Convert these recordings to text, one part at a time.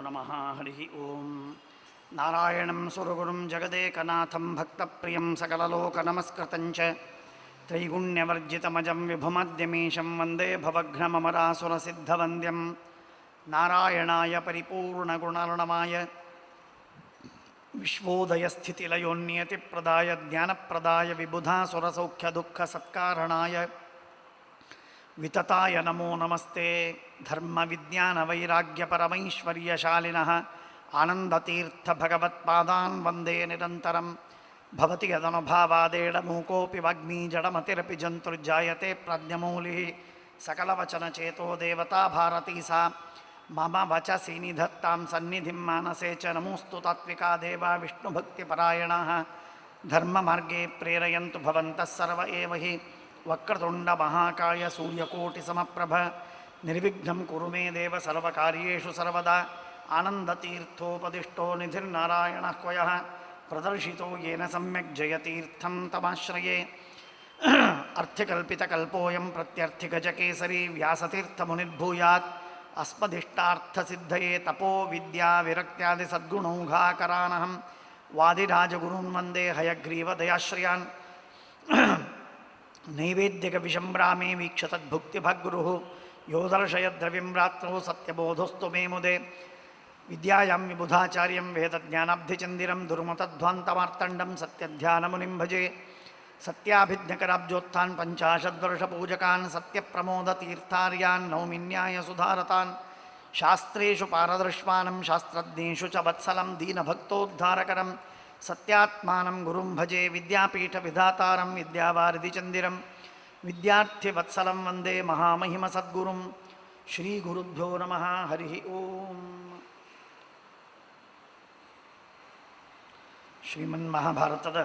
ನಮಃ. ಹರಿ ಓಂ. ನಾರಾಯಣಂ ಸುರಗುರುಂ ಜಗದೇಕನಾಥಂ ಭಕ್ತಪ್ರಿಯಂ ಸಕಲಲೋಕನಮಸ್ಕೃತಂಚ ತ್ರೈಗುಣ್ಯವರ್ಜಿತಮಜಂ ವಿಭುಮದ್ಯಮೀಶಂ ವಂದೇ ಭವಘ್ನಮರಾಸುರಸಿದ್ಧವಂದ್ಯಂ. ನಾರಾಯಣಾಯ ಪರಿಪೂರ್ಣಗುಣರ್ಣಮಾಯ ವಿಶ್ವೋದಯಸ್ಥಿತಿಲಯೋನ್ನಿಯತಿಪ್ರದಾಯ ಜ್ಞಾನಪ್ರದಾಯ ವಿಬುಧಾಸುರಸೌಖ್ಯದುಃಖಸತ್ಕಾರಣಾಯ ವಿತತಾಯ ನಮೋ ನಮಸ್ತೆ. ಧರ್ಮವಿಜ್ಞಾನವೈರಾಗ್ಯಪರಮೈಶ್ವರ್ಯಶಾಲಿನಃ ಆನಂದತೀರ್ಥಭಗವತ್ಪಾದಾನ್ ವಂದೇ ನಿರಂತರಂ. ಭವತಿ ಯದನುಭಾವಾದೇಡಮೂಕೋऽಪಿ ವಾಗ್ಮೀ ಜಡಮತಿರಪಿ ಜಂತುರ್ಜಾಯತೆ ಪ್ರಾಜ್ಞಮೌಲಿಃ. ಸಕಲವಚನಚೇತೋ ದೇವತಾ ಭಾರತೀ ಸಾ ಮಮ ವಚಸಿ ನಿಧತ್ತಾಂ ಸನ್ನಿಧಿಂ ಮಾನಸೇ ಚ. ನಮೋऽस्तु ತಾತ್ವಿಕಾ ದೇವಾ ವಿಷ್ಣುಭಕ್ತಿಪರಾಯಣಾಃ. ಧರ್ಮಮಾರ್ಗೇ ಪ್ರೇರಯಂತು ಭವಂತಃ ಸರ್ವ ಏವ ಹಿ. ವಕ್ರತುಂಡ ಮಹಾಕಾಯ ಸೂರ್ಯಕೋಟಿಸಮಪ್ರಭ ನಿರ್ವಿಘ್ನಂ ಕುರು ಮೇ ದೇವ ಸರ್ವಕಾರ್ಯೇಷು ಸರ್ವದಾ. ಆನಂದತೀರ್ಥೋಪದಿಷ್ಟೋ ನಿಧಿರ್ನಾರಾಯಣಃ ಕ್ವಯಃ ಪ್ರದರ್ಶಿತೋ ಯೇನ ಸಮ್ಯಕ್ ಜಯತೀರ್ಥಂ ತಮಾಶ್ರಯೇ. ಅರ್ಥ್ಯಕಲ್ಪಿತಕಲ್ಪೋಯಂ ಪ್ರತ್ಯರ್ಥಿಗಜಕೇಸರಿ ವ್ಯಾಸತೀರ್ಥಮುನಿರ್ಭೂಯಾತ್ ಅಸ್ಮದಿಷ್ಟಾರ್ಥಸಿದ್ಧಯೇ. ತಪೋ ವಿದ್ಯಾ ವಿರಕ್ತ್ಯಾದಿ ಸದ್ಗುಣೌಘಾಕರಾನಹಂ ವಾದಿರಾಜಗುರುನ್ ವಂದೇ ಹಯಗ್ರೀವದಯಾಶ್ರಯಾನ್. ನೈವೇದ್ಯಕ ವಿಷಂಬ್ರಾಮೇ ವೀಕ್ಷತದ್ಭುಕ್ತಿಭಗ್ಗುರುಃ ಯೋ ದರ್ಶಯದ್ರವಿಂ ರಾತ್ರೌ ಸತ್ಯಬೋಧೋಸ್ತು ಮೇ ಮುದೆ. ವಿದ್ಯಾಯಾಂ ವಿಬುಧಾಚಾರ್ಯಂ ವೇದಜ್ಞಾನಾಬ್ಧಿಚಂದಿರಂ ದುರ್ಮತಧ್ವಾಂತಮಾರ್ತಂಡಂ ಸತ್ಯಧ್ಯಾನಮುನಿಂ ಭಜೆ. ಸತ್ಯಾಭಿಜ್ಞಕರಾಬ್ಜೋತ್ಥಾನ್ ಪಂಚಾಶದ್ವರ್ಷಪೂಜಕಾನ್ ಸತ್ಯಪ್ರಮೋದತೀರ್ಥಾರ್ಯಾನ್ ನೌಮಿನ್ಯಾಯಸುಧಾರತಾನ್. ಶಾಸ್ತ್ರೇಷು ಪಾರದೃಶ್ಮಾನಂ ಶಾಸ್ತ್ರಜ್ಞೇಷು ಚ ವತ್ಸಲಂ ದೀನಭಕ್ತೋದ್ಧಾರಕರಂ ಸತ್ಯಾತ್ಮಾನಂ ಗುರುಂ ಭಜೆ. ವಿದ್ಯಾಪೀಠವಿಧಾತಾರಂ ವಿದ್ಯಾವಾರಿಧಿಚಂದಿರಂ ವಿದ್ಯಾರ್ಥಿವತ್ಸಲಂ ವಂದೇ ಮಹಾಮಹಿಮಸದ್ಗುರುಂ. ಶ್ರೀಗುರುಭ್ಯೋ ನಮಃ. ಹರಿ ಓಂ. ಶ್ರೀಮನ್ಮಹಾಭಾರತದ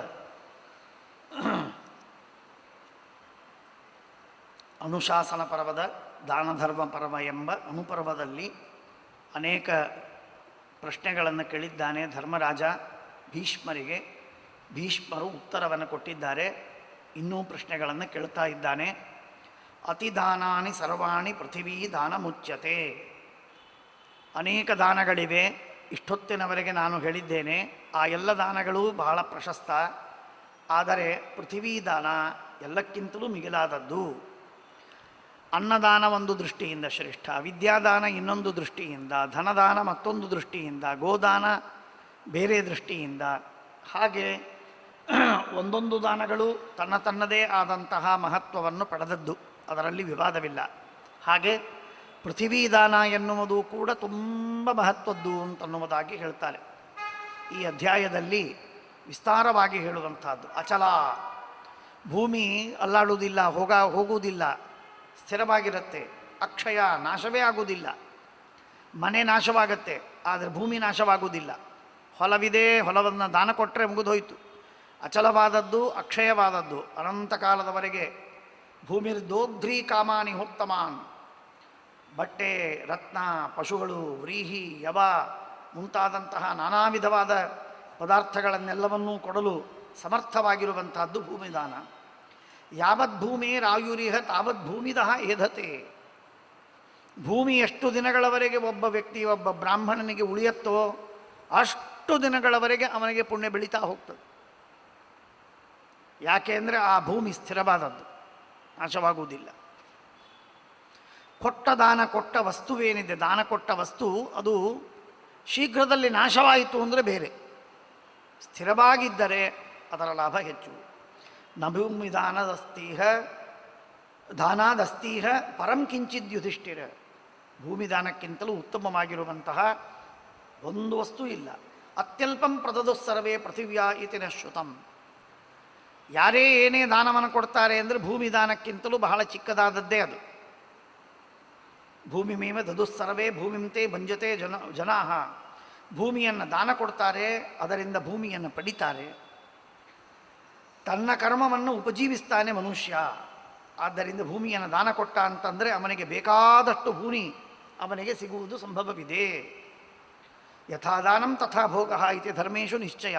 ಅನುಶಾಸನ ಪರ್ವದ ದಾನಧರ್ಮ ಪರ್ವ ಎಂಬ ಅನುಪರ್ವದಲ್ಲಿ ಅನೇಕ ಪ್ರಶ್ನೆಗಳನ್ನು ಕೇಳಿದ್ದಾನೆ ಧರ್ಮರಾಜ ಭೀಷ್ಮರಿಗೆ. ಭೀಷ್ಮರು ಉತ್ತರವನ್ನು ಕೊಟ್ಟಿದ್ದಾರೆ. ಇನ್ನೂ ಪ್ರಶ್ನೆಗಳನ್ನು ಕೇಳ್ತಾ ಇದ್ದಾನೆ. ಅತಿದಾನಾನಿ ಸರ್ವಾಣಿ ಪೃಥಿವೀ ದಾನ ಮುಚ್ಯತೆ. ಅನೇಕ ದಾನಗಳಿವೆ. ಇಷ್ಟೊತ್ತಿನವರೆಗೆ ನಾನು ಹೇಳಿದ್ದೇನೆ ಆ ಎಲ್ಲ ದಾನಗಳು ಬಹಳ ಪ್ರಶಸ್ತ. ಆದರೆ ಪೃಥಿವೀ ದಾನ ಎಲ್ಲಕ್ಕಿಂತಲೂ ಮಿಗಿಲಾದದ್ದು. ಅನ್ನದಾನ ಒಂದು ದೃಷ್ಟಿಯಿಂದ ಶ್ರೇಷ್ಠ, ವಿದ್ಯಾದಾನ ಇನ್ನೊಂದು ದೃಷ್ಟಿಯಿಂದ, ಧನದಾನ ಮತ್ತೊಂದು ದೃಷ್ಟಿಯಿಂದ, ಗೋದಾನ ಬೇರೆ ದೃಷ್ಟಿಯಿಂದ. ಹಾಗೆ ಒಂದೊಂದು ದಾನಗಳು ತನ್ನದೇ ಆದಂತಹ ಮಹತ್ವವನ್ನು ಪಡೆದದ್ದು, ಅದರಲ್ಲಿ ವಿವಾದವಿಲ್ಲ. ಹಾಗೆ ಪೃಥಿವೀ ದಾನ ಎನ್ನುವುದು ಕೂಡ ತುಂಬ ಮಹತ್ವದ್ದು ಅಂತನ್ನುವುದಾಗಿ ಹೇಳ್ತಾರೆ. ಈ ಅಧ್ಯಾಯದಲ್ಲಿ ವಿಸ್ತಾರವಾಗಿ ಹೇಳುವಂಥದ್ದು. ಅಚಲ, ಭೂಮಿ ಅಲ್ಲಾಡುವುದಿಲ್ಲ, ಹೋಗುವುದಿಲ್ಲ, ಸ್ಥಿರವಾಗಿರುತ್ತೆ. ಅಕ್ಷಯ, ನಾಶವೇ ಆಗುವುದಿಲ್ಲ. ಮನೆ ನಾಶವಾಗತ್ತೆ, ಆದರೆ ಭೂಮಿ ನಾಶವಾಗುವುದಿಲ್ಲ. ಹೊಲವಿದೆ, ಹೊಲವನ್ನು ದಾನ ಕೊಟ್ಟರೆ ಮುಗಿದೋಯ್ತು. ಅಚಲವಾದದ್ದು, ಅಕ್ಷಯವಾದದ್ದು, ಅನಂತ ಕಾಲದವರೆಗೆ. ಭೂಮಿರ್ದೋಗ್ಧ್ರೀ ಕಾಮಾನಿ ಹೋತ್ತಮಾನ್. ಬಟ್ಟೆ, ರತ್ನ, ಪಶುಗಳು, ವ್ರೀಹಿ, ಯವ ಮುಂತಾದಂತಹ ನಾನಾ ವಿಧವಾದ ಪದಾರ್ಥಗಳನ್ನೆಲ್ಲವನ್ನೂ ಕೊಡಲು ಸಮರ್ಥವಾಗಿರುವಂತಹದ್ದು ಭೂಮಿದಾನ. ಯಾವತ್ ಭೂಮೇರಾಯುರಿಹ ತಾವತ್ ಭೂಮಿದಃ ಏಧತೆ. ಭೂಮಿ ಎಷ್ಟು ದಿನಗಳವರೆಗೆ ಒಬ್ಬ ವ್ಯಕ್ತಿ, ಒಬ್ಬ ಬ್ರಾಹ್ಮಣನಿಗೆ ಉಳಿಯತ್ತೋ ಅಷ್ಟು ದಿನಗಳವರೆಗೆ ಅವನಿಗೆ ಪುಣ್ಯ ಬೆಳೀತಾ ಹೋಗ್ತದೆ. ಯಾಕೆ ಅಂದರೆ ಆ ಭೂಮಿ ಸ್ಥಿರವಾದದ್ದು, ನಾಶವಾಗುವುದಿಲ್ಲ. ಕೊಟ್ಟ ದಾನ, ಕೊಟ್ಟ ವಸ್ತುವೇನಿದೆ, ದಾನ ಕೊಟ್ಟ ವಸ್ತು ಅದು ಶೀಘ್ರದಲ್ಲಿ ನಾಶವಾಯಿತು ಅಂದರೆ ಬೇರೆ. ಸ್ಥಿರವಾಗಿದ್ದರೆ ಅದರ ಲಾಭ ಹೆಚ್ಚು. ನ ಭೂಮಿ ದಾನಾದಸ್ತೀಹ ಪರಂ ಕಿಂಚಿದ್ ಯುಧಿಷ್ಠಿರ. ಭೂಮಿ ದಾನಕ್ಕಿಂತಲೂ ಉತ್ತಮವಾಗಿರುವಂತಹ ಒಂದು ವಸ್ತು ಇಲ್ಲ. ಅತ್ಯಲ್ಪಂ ಪ್ರದದು ಸರ್ವೇ ಪೃಥಿವ್ಯಾ ಇತಿ ನ ಶ್ರುತಂ. ಯಾರೇ ಏನೇ ದಾನವನ್ನು ಕೊಡ್ತಾರೆ ಅಂದರೆ ಭೂಮಿ ದಾನಕ್ಕಿಂತಲೂ ಬಹಳ ಚಿಕ್ಕದಾದದ್ದೇ ಅದು. ಭೂಮಿಮೇವ ದದುಸ್ಸರ್ವೇ ಭೂಮಿಂತೆ ಭಂಜತೆ ಜನಾಹ. ಭೂಮಿಯನ್ನು ದಾನ ಕೊಡ್ತಾರೆ, ಅದರಿಂದ ಭೂಮಿಯನ್ನು ಪಡಿತಾರೆ. ತನ್ನ ಕರ್ಮವನ್ನು ಉಪಜೀವಿಸ್ತಾನೆ ಮನುಷ್ಯ. ಆದ್ದರಿಂದ ಭೂಮಿಯನ್ನು ದಾನ ಕೊಟ್ಟ ಅಂತಂದರೆ ಅವನಿಗೆ ಬೇಕಾದಷ್ಟು ಭೂಮಿ ಅವನಿಗೆ ಸಿಗುವುದು ಸಂಭವವಿದೆ. ಯಥಾದಾನಂ ತಥಾ ಭೋಗ ಇತಿ ಧರ್ಮೇಶು ನಿಶ್ಚಯ.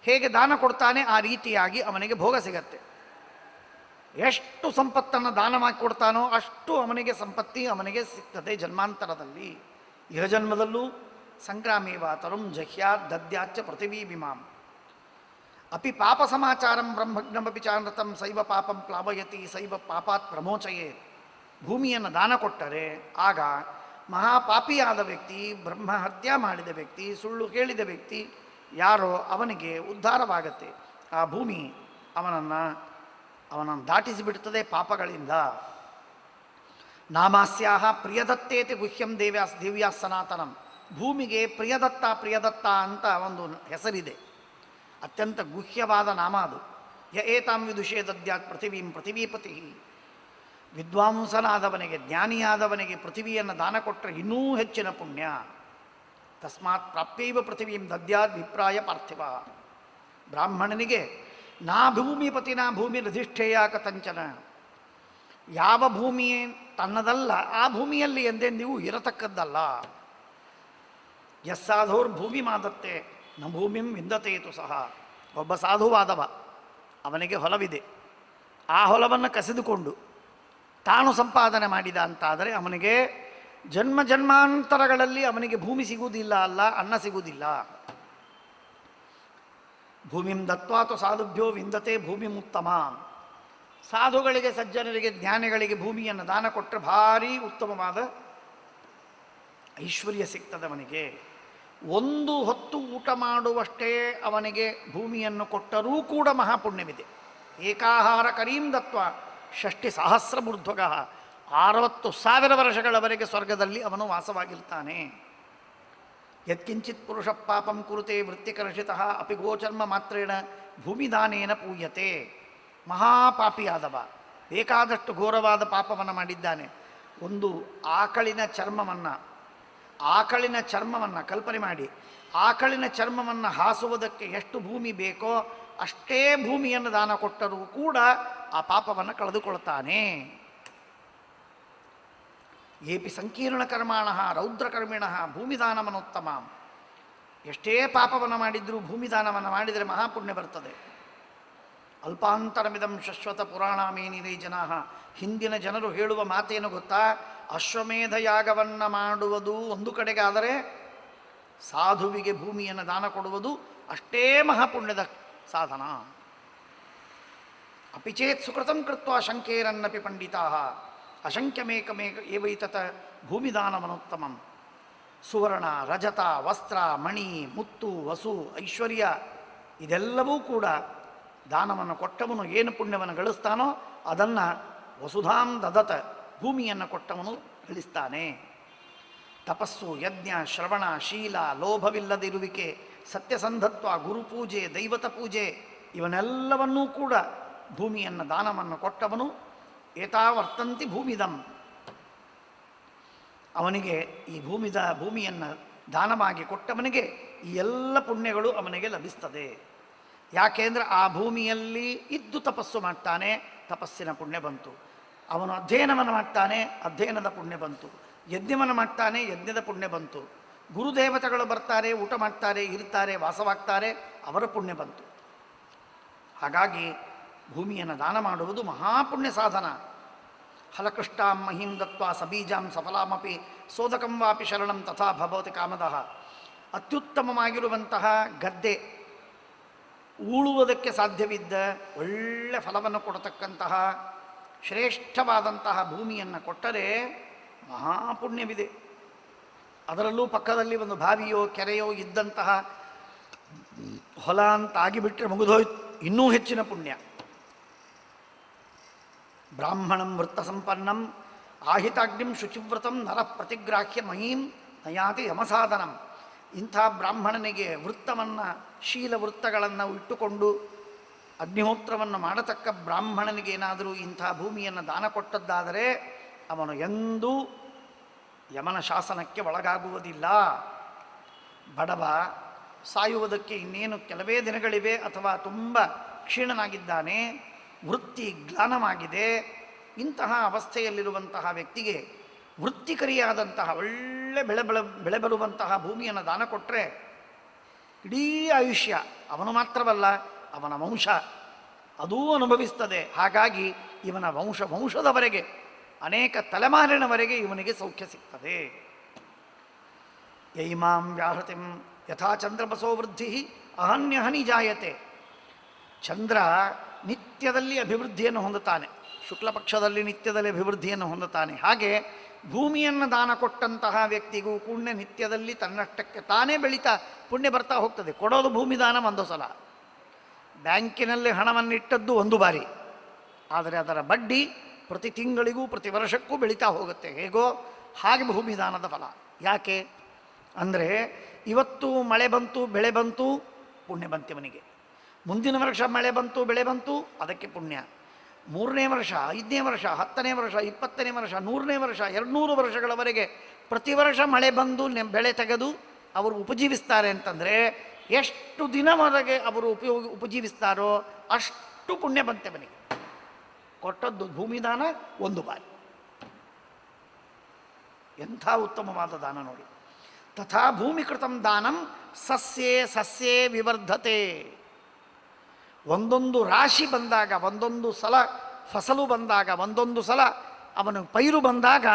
ಹೇಗೆ ದಾನ ಕೊಡ್ತಾನೆ ಆ ರೀತಿಯಾಗಿ ಅವನಿಗೆ ಭೋಗ ಸಿಗತ್ತೆ. ಎಷ್ಟು ಸಂಪತ್ತನ್ನು ದಾನ ಮಾಡಿ ಕೊಡ್ತಾನೋ ಅಷ್ಟು ಅವನಿಗೆ ಸಂಪತ್ತಿ ಅವನಿಗೆ ಸಿಗ್ತದೆ ಜನ್ಮಾಂತರದಲ್ಲಿ. ಇಹ ಜನ್ಮದಲ್ಲೂ ಸಂಗ್ರಾಮೇವ ತರುಂ ಜಹ್ಯಾತ್ ದದ್ಯಾಚ್ಚ ಪೃಥಿವೀಮಿಮಾಂ ಅಪಿ ಪಾಪ ಸಮಾಚಾರಂ ಬ್ರಹ್ಮಜ್ಞಮಪಿ ಚಾನೃತಂ ಸೈವ ಪಾಪಂ ಪ್ಲಾವಯತಿ ಸೈವ ಪಾಪಾತ್ ಪ್ರಮೋಚಯೇ. ಭೂಮಿಯನ್ನು ದಾನ ಕೊಟ್ಟರೆ ಆಗ ಮಹಾಪಾಪಿಯಾದ ವ್ಯಕ್ತಿ, ಬ್ರಹ್ಮ ಹತ್ಯೆ ಮಾಡಿದ ವ್ಯಕ್ತಿ, ಸುಳ್ಳು ಕೇಳಿದ ವ್ಯಕ್ತಿ ಯಾರೋ ಅವನಿಗೆ ಉದ್ಧಾರವಾಗತ್ತೆ. ಆ ಭೂಮಿ ಅವನನ್ನು ದಾಟಿಸಿಬಿಡುತ್ತದೆ ಪಾಪಗಳಿಂದ. ನಾಮಾಸ್ಯಾಹ ಪ್ರಿಯದತ್ತೇತಿ ಗುಹ್ಯಂ ದೇವ್ಯಾ ಸನಾತನಂ. ಭೂಮಿಗೆ ಪ್ರಿಯದತ್ತ ಅಂತ ಒಂದು ಹೆಸರಿದೆ, ಅತ್ಯಂತ ಗುಹ್ಯವಾದ ನಾಮ ಅದು. ಯ ಏತಾಂ ವಿದುಷೇ ದದ್ಯಾತ್ ಪೃಥಿವೀಂ ಪೃಥಿವೀಪತಿ. ವಿದ್ವಾಂಸನಾದವನಿಗೆ, ಜ್ಞಾನಿಯಾದವನಿಗೆ ಪೃಥಿವಿಯನ್ನು ದಾನ ಕೊಟ್ಟರೆ ಇನ್ನೂ ಹೆಚ್ಚಿನ ಪುಣ್ಯ. ತಸ್ಮಾತ್ ಪ್ರಾಪ್ಯೈವ ಪೃಥಿವೀಂ ದದ್ಯಾತ್ ವಿಪ್ರಾಯ ಪಾರ್ಥಿವ. ಬ್ರಾಹ್ಮಣನಿಗೆ ನಾ ಭೂಮಿಪತಿನ ಭೂಮಿ ರಧಿಷ್ಠೇಯ ಕಥಂಚನ. ಯಾವ ಭೂಮಿ ತನ್ನದಲ್ಲ ಆ ಭೂಮಿಯಲ್ಲಿ ಎಂದೆಂದಿಗೂ ಇರತಕ್ಕದ್ದಲ್ಲ. ಯಸ್ಸಾಧೋರ್ ಭೂಮಿ ಮಾದತ್ತೆ ನ ಭೂಮಿಂ ವಿಂದತೇತು ಸಹ. ಒಬ್ಬ ಸಾಧುವಾದವ, ಅವನಿಗೆ ಹೊಲವಿದೆ, ಆ ಹೊಲವನ್ನು ಕಸಿದುಕೊಂಡು ತಾನು ಸಂಪಾದನೆ ಮಾಡಿದ ಅಂತಾದರೆ ಅವನಿಗೆ ಜನ್ಮ ಜನ್ಮಾಂತರಗಳಲ್ಲಿ ಅವನಿಗೆ ಭೂಮಿ ಸಿಗುವುದಿಲ್ಲ, ಅಲ್ಲ ಅನ್ನ ಸಿಗುವುದಿಲ್ಲ. ಭೂಮಿಂ ದತ್ವಾತು ಸಾಧುಭ್ಯೋ ವಿಂದತೆ ಭೂಮಿ ಉತ್ತಮ. ಸಾಧುಗಳಿಗೆ, ಸಜ್ಜನರಿಗೆ, ಜ್ಞಾನಿಗಳಿಗೆ ಭೂಮಿಯನ್ನು ದಾನ ಕೊಟ್ಟರೆ ಭಾರೀ ಉತ್ತಮವಾದ ಐಶ್ವರ್ಯ ಸಿಗ್ತದೆ ಅವನಿಗೆ. ಒಂದು ಹೊತ್ತು ಊಟ ಮಾಡುವಷ್ಟೇ ಅವನಿಗೆ ಭೂಮಿಯನ್ನು ಕೊಟ್ಟರೂ ಕೂಡ ಮಹಾಪುಣ್ಯವಿದೆ. ಏಕಾಹಾರ ಕರೀಂ ದತ್ವ 60,000 ಮೂರ್ಧ್ವಗ. 60,000 ವರ್ಷಗಳವರೆಗೆ ಸ್ವರ್ಗದಲ್ಲಿ ಅವನು ವಾಸವಾಗಿರ್ತಾನೆ. ಯತ್ಕಿಂಚಿತ್ ಪುರುಷ ಪಾಪಂ ಕುರುತೆ ವೃತ್ತಿಕರ್ಷಿತಃ ಅಪಿ ಗೋಚರ್ಮ ಮಾತ್ರೇಣ ಭೂಮಿದಾನೇನ ಪೂಯತೆ. ಮಹಾಪಾಪಿಯಾದವ, ಬೇಕಾದಷ್ಟು ಘೋರವಾದ ಪಾಪವನ್ನು ಮಾಡಿದ್ದಾನೆ. ಒಂದು ಆಕಳಿನ ಚರ್ಮವನ್ನು ಕಲ್ಪನೆ ಮಾಡಿ, ಆಕಳಿನ ಚರ್ಮವನ್ನು ಹಾಸುವುದಕ್ಕೆ ಎಷ್ಟು ಭೂಮಿ ಬೇಕೋ ಅಷ್ಟೇ ಭೂಮಿಯನ್ನು ದಾನ ಕೊಟ್ಟರೂ ಕೂಡ ಆ ಪಾಪವನ್ನು ಕಳೆದುಕೊಳ್ತಾನೆ. ಏಪಿ ಸಂಕೀರ್ಣ ಕರ್ಮಾಣ ರೌದ್ರಕರ್ಮಿಣ ಭೂಮಿದಾನಮನೋತ್ತಮ. ಎಷ್ಟೇ ಪಾಪವನ್ನು ಮಾಡಿದ್ರೂ ಭೂಮಿದಾನವನ್ನು ಮಾಡಿದರೆ ಮಹಾಪುಣ್ಯ ಬರ್ತದೆ. ಅಲ್ಪಾಂತರಮಿದಂ ಶಶ್ವತ ಪುರಾಣಮೇನಿರೈ ಜನಾ. ಹಿಂದಿನ ಜನರು ಹೇಳುವ ಮಾತೇನು ಗೊತ್ತಾ? ಅಶ್ವಮೇಧ ಯಾಗವನ್ನು ಮಾಡುವುದು ಒಂದು ಕಡೆಗಾದರೆ ಸಾಧುವಿಗೆ ಭೂಮಿಯನ್ನು ದಾನ ಕೊಡುವುದು ಅಷ್ಟೇ ಮಹಾಪುಣ್ಯದ ಸಾಧನ. ಅಪಿಚೇತ್ ಸುಕೃತಂ ಕೃತ್ವ ಶಂಕೇರನ್ನಪಿ ಪಂಡಿತಾ ಅಶಂಖ್ಯಮೇಕಮೇಕ ಏವೈತತ ಭೂಮಿದಾನಮನೋತ್ತಮಂ. ಸುವರ್ಣ, ರಜತ, ವಸ್ತ್ರ, ಮಣಿ, ಮುತ್ತು, ವಸು, ಐಶ್ವರ್ಯ ಇದೆಲ್ಲವೂ ಕೂಡ ದಾನವನ್ನು ಕೊಟ್ಟವನು ಏನು ಪುಣ್ಯವನ್ನು ಗಳಿಸ್ತಾನೋ ಅದನ್ನು ವಸುಧಾಂ ದದತ, ಭೂಮಿಯನ್ನು ಕೊಟ್ಟವನು ಗಳಿಸ್ತಾನೆ. ತಪಸ್ಸು, ಯಜ್ಞ, ಶ್ರವಣ, ಶೀಲ, ಲೋಭವಿಲ್ಲದಿರುವಿಕೆ, ಸತ್ಯಸಂಧತ್ವ, ಗುರುಪೂಜೆ, ದೈವತ ಪೂಜೆ ಇವನ್ನೆಲ್ಲವನ್ನೂ ಕೂಡ ಭೂಮಿಯನ್ನು ದಾನವನ್ನು ಕೊಟ್ಟವನು ಏತಾವರ್ತಂತಿ ಭೂಮಿದಂ. ಅವನಿಗೆ ಈ ಭೂಮಿಯನ್ನು ದಾನವಾಗಿ ಕೊಟ್ಟವನಿಗೆ ಈ ಎಲ್ಲ ಪುಣ್ಯಗಳು ಅವನಿಗೆ ಲಭಿಸ್ತದೆ. ಯಾಕೆಂದರೆ ಆ ಭೂಮಿಯಲ್ಲಿ ಇದ್ದು ತಪಸ್ಸು ಮಾಡ್ತಾನೆ, ತಪಸ್ಸಿನ ಪುಣ್ಯ ಬಂತು. ಅವನು ಅಧ್ಯಯನವನ್ನು ಮಾಡ್ತಾನೆ, ಅಧ್ಯಯನದ ಪುಣ್ಯ ಬಂತು. ಯಜ್ಞವನ್ನು ಮಾಡ್ತಾನೆ, ಯಜ್ಞದ ಪುಣ್ಯ ಬಂತು. ಗುರುದೇವತೆಗಳು ಬರ್ತಾರೆ, ಊಟ ಮಾಡ್ತಾರೆ, ಇರ್ತಾರೆ, ವಾಸವಾಗ್ತಾರೆ, ಅವರ ಪುಣ್ಯ ಬಂತು. ಹಾಗಾಗಿ ಭೂಮಿಯನ್ನು ದಾನ ಮಾಡುವುದು ಮಹಾಪುಣ್ಯ ಸಾಧನ. ಹಲಕೃಷ್ಟಾಂ ಮಹೀಂ ದತ್ವಾ ಸಬೀಜಾಂ ಸಫಲಾಮಪಿ ಸೋದಕಂ ವಾಪಿ ಶರಣಂ ತಥಾ ಭವತಿ ಕಾಮದಃ. ಅತ್ಯುತ್ತಮವಾಗಿರುವಂತಹ ಗದ್ದೆ, ಉಳುವುದಕ್ಕೆ ಸಾಧ್ಯವಿದ್ದ ಒಳ್ಳೆ ಫಲವನ್ನು ಕೊಡತಕ್ಕಂತಹ ಶ್ರೇಷ್ಠವಾದಂತಹ ಭೂಮಿಯನ್ನು ಕೊಟ್ಟರೆ ಮಹಾಪುಣ್ಯವಿದೆ. ಅದರಲ್ಲೂ ಪಕ್ಕದಲ್ಲಿ ಒಂದು ಬಾವಿಯೋ ಕೆರೆಯೋ ಇದ್ದಂತಹ ಹೊಲ ಅಂತ ಆಗಿಬಿಟ್ರೆ ಮುಗಿದೋಯ್ತು, ಇನ್ನೂ ಹೆಚ್ಚಿನ ಪುಣ್ಯ. ಬ್ರಾಹ್ಮಣಂ ವೃತ್ತ ಸಂಪನ್ನಂ ಆಹಿತಾಗ್ನಿಂ ಶುಚಿವ್ರತಂ ನರ ಪ್ರತಿಗ್ರಾಹ್ಯ ಮಹೀಂ ನಯಾತಿ ಯಮಸಾಧನಂ. ಇಂಥ ಬ್ರಾಹ್ಮಣನಿಗೆ ವೃತ್ತವನ್ನು, ಶೀಲ ವೃತ್ತಗಳನ್ನು ಇಟ್ಟುಕೊಂಡು ಅಗ್ನಿಹೋತ್ರವನ್ನು ಮಾಡತಕ್ಕ ಬ್ರಾಹ್ಮಣನಿಗೆ ಏನಾದರೂ ಇಂಥ ಭೂಮಿಯನ್ನು ದಾನ ಕೊಟ್ಟದ್ದಾದರೆ ಅವನು ಎಂದೂ ಯಮನ ಶಾಸನಕ್ಕೆ ಒಳಗಾಗುವುದಿಲ್ಲ. ಬಡವ ಸಾಯುವುದಕ್ಕೆ ಇನ್ನೇನು ಕೆಲವೇ ದಿನಗಳಿವೆ, ಅಥವಾ ತುಂಬ ಕ್ಷೀಣನಾಗಿದ್ದಾನೆ, ವೃತ್ತಿ ಗ್ಲಾನವಾಗಿದೆ. ಇಂತಹ ಅವಸ್ಥೆಯಲ್ಲಿರುವಂತಹ ವ್ಯಕ್ತಿಗೆ ವೃತ್ತಿಕರಿಯಾದಂತಹ ಒಳ್ಳೆ ಬೆಳೆ ಬರುವಂತಹ ಭೂಮಿಯನ್ನು ದಾನ ಕೊಟ್ಟರೆ ಇಡೀ ಆಯುಷ್ಯ ಅವನು ಮಾತ್ರವಲ್ಲ, ಅವನ ವಂಶ ಅದೂ ಅನುಭವಿಸ್ತದೆ. ಹಾಗಾಗಿ ಇವನ ವಂಶದವರೆಗೆ, ಅನೇಕ ತಲೆಮಾರಿನವರೆಗೆ ಇವನಿಗೆ ಸೌಖ್ಯ ಸಿಗ್ತದೆ. ಯೈಮಾಂ ವ್ಯಾಹೃತಿಂ ಯಥಾ ಚಂದ್ರಬಸೋ ವೃದ್ಧಿ ಅಹನ್ಯಹನಿ ಜಾಯತೆ. ಚಂದ್ರ ನಿತ್ಯದಲ್ಲಿ ಅಭಿವೃದ್ಧಿಯನ್ನು ಹೊಂದುತ್ತಾನೆ, ಶುಕ್ಲ ಪಕ್ಷದಲ್ಲಿ ನಿತ್ಯದಲ್ಲಿ ಅಭಿವೃದ್ಧಿಯನ್ನು ಹೊಂದುತ್ತಾನೆ. ಹಾಗೆ ಭೂಮಿಯನ್ನು ದಾನ ಕೊಟ್ಟಂತಹ ವ್ಯಕ್ತಿಗೂ ಪುಣ್ಯ ನಿತ್ಯದಲ್ಲಿ ತನ್ನಷ್ಟಕ್ಕೆ ತಾನೇ ಬೆಳೀತಾ ಪುಣ್ಯ ಬರ್ತಾ ಹೋಗ್ತದೆ. ಕೊಡೋದು ಭೂಮಿ ದಾನ ಒಂದು ಸಲ, ಬ್ಯಾಂಕಿನಲ್ಲಿ ಹಣವನ್ನಿಟ್ಟದ್ದು ಒಂದು ಬಾರಿ, ಆದರೆ ಅದರ ಬಡ್ಡಿ ಪ್ರತಿ ತಿಂಗಳಿಗೂ ಪ್ರತಿ ವರ್ಷಕ್ಕೂ ಬೆಳೀತಾ ಹೋಗುತ್ತೆ. ಹೇಗೋ ಹಾಗೆ ಭೂಮಿ ದಾನದ ಫಲ. ಯಾಕೆ ಅಂದರೆ ಇವತ್ತು ಮಳೆ ಬಂತು, ಬೆಳೆ ಬಂತು, ಪುಣ್ಯ ಬಂತಿವನಿಗೆ. ಮುಂದಿನ ವರ್ಷ ಮಳೆ ಬಂತು, ಬೆಳೆ ಬಂತು, ಅದಕ್ಕೆ ಪುಣ್ಯ. 3ನೇ ವರ್ಷ, 5ನೇ ವರ್ಷ, 10ನೇ ವರ್ಷ, 20ನೇ ವರ್ಷ, 100ನೇ ವರ್ಷ, 200 ವರ್ಷಗಳವರೆಗೆ ಪ್ರತಿ ವರ್ಷ ಮಳೆ ಬಂದು ಬೆಳೆ ತೆಗೆದು ಅವರು ಉಪಜೀವಿಸ್ತಾರೆ. ಅಂತಂದರೆ ಎಷ್ಟು ದಿನವರೆಗೆ ಅವರು ಉಪಜೀವಿಸ್ತಾರೋ ಅಷ್ಟು ಪುಣ್ಯ ಬಂತೆವನಿಗೆ. ಕೊಟ್ಟದ್ದು ಭೂಮಿದಾನ ಒಂದು ಬಾರಿ. ಎಂಥ ಉತ್ತಮವಾದ ದಾನ ನೋಡಿ. ತಥಾ ಭೂಮಿಕೃತಂ ದಾನಂ ಸಸ್ಯೇ ಸಸ್ಯೇ ವಿವರ್ಧತೆ. ಒಂದೊಂದು ರಾಶಿ ಬಂದಾಗ, ಒಂದೊಂದು ಸಲ ಫಸಲು ಬಂದಾಗ, ಒಂದೊಂದು ಸಲ ಅವನು ಪೈರು ಬಂದಾಗ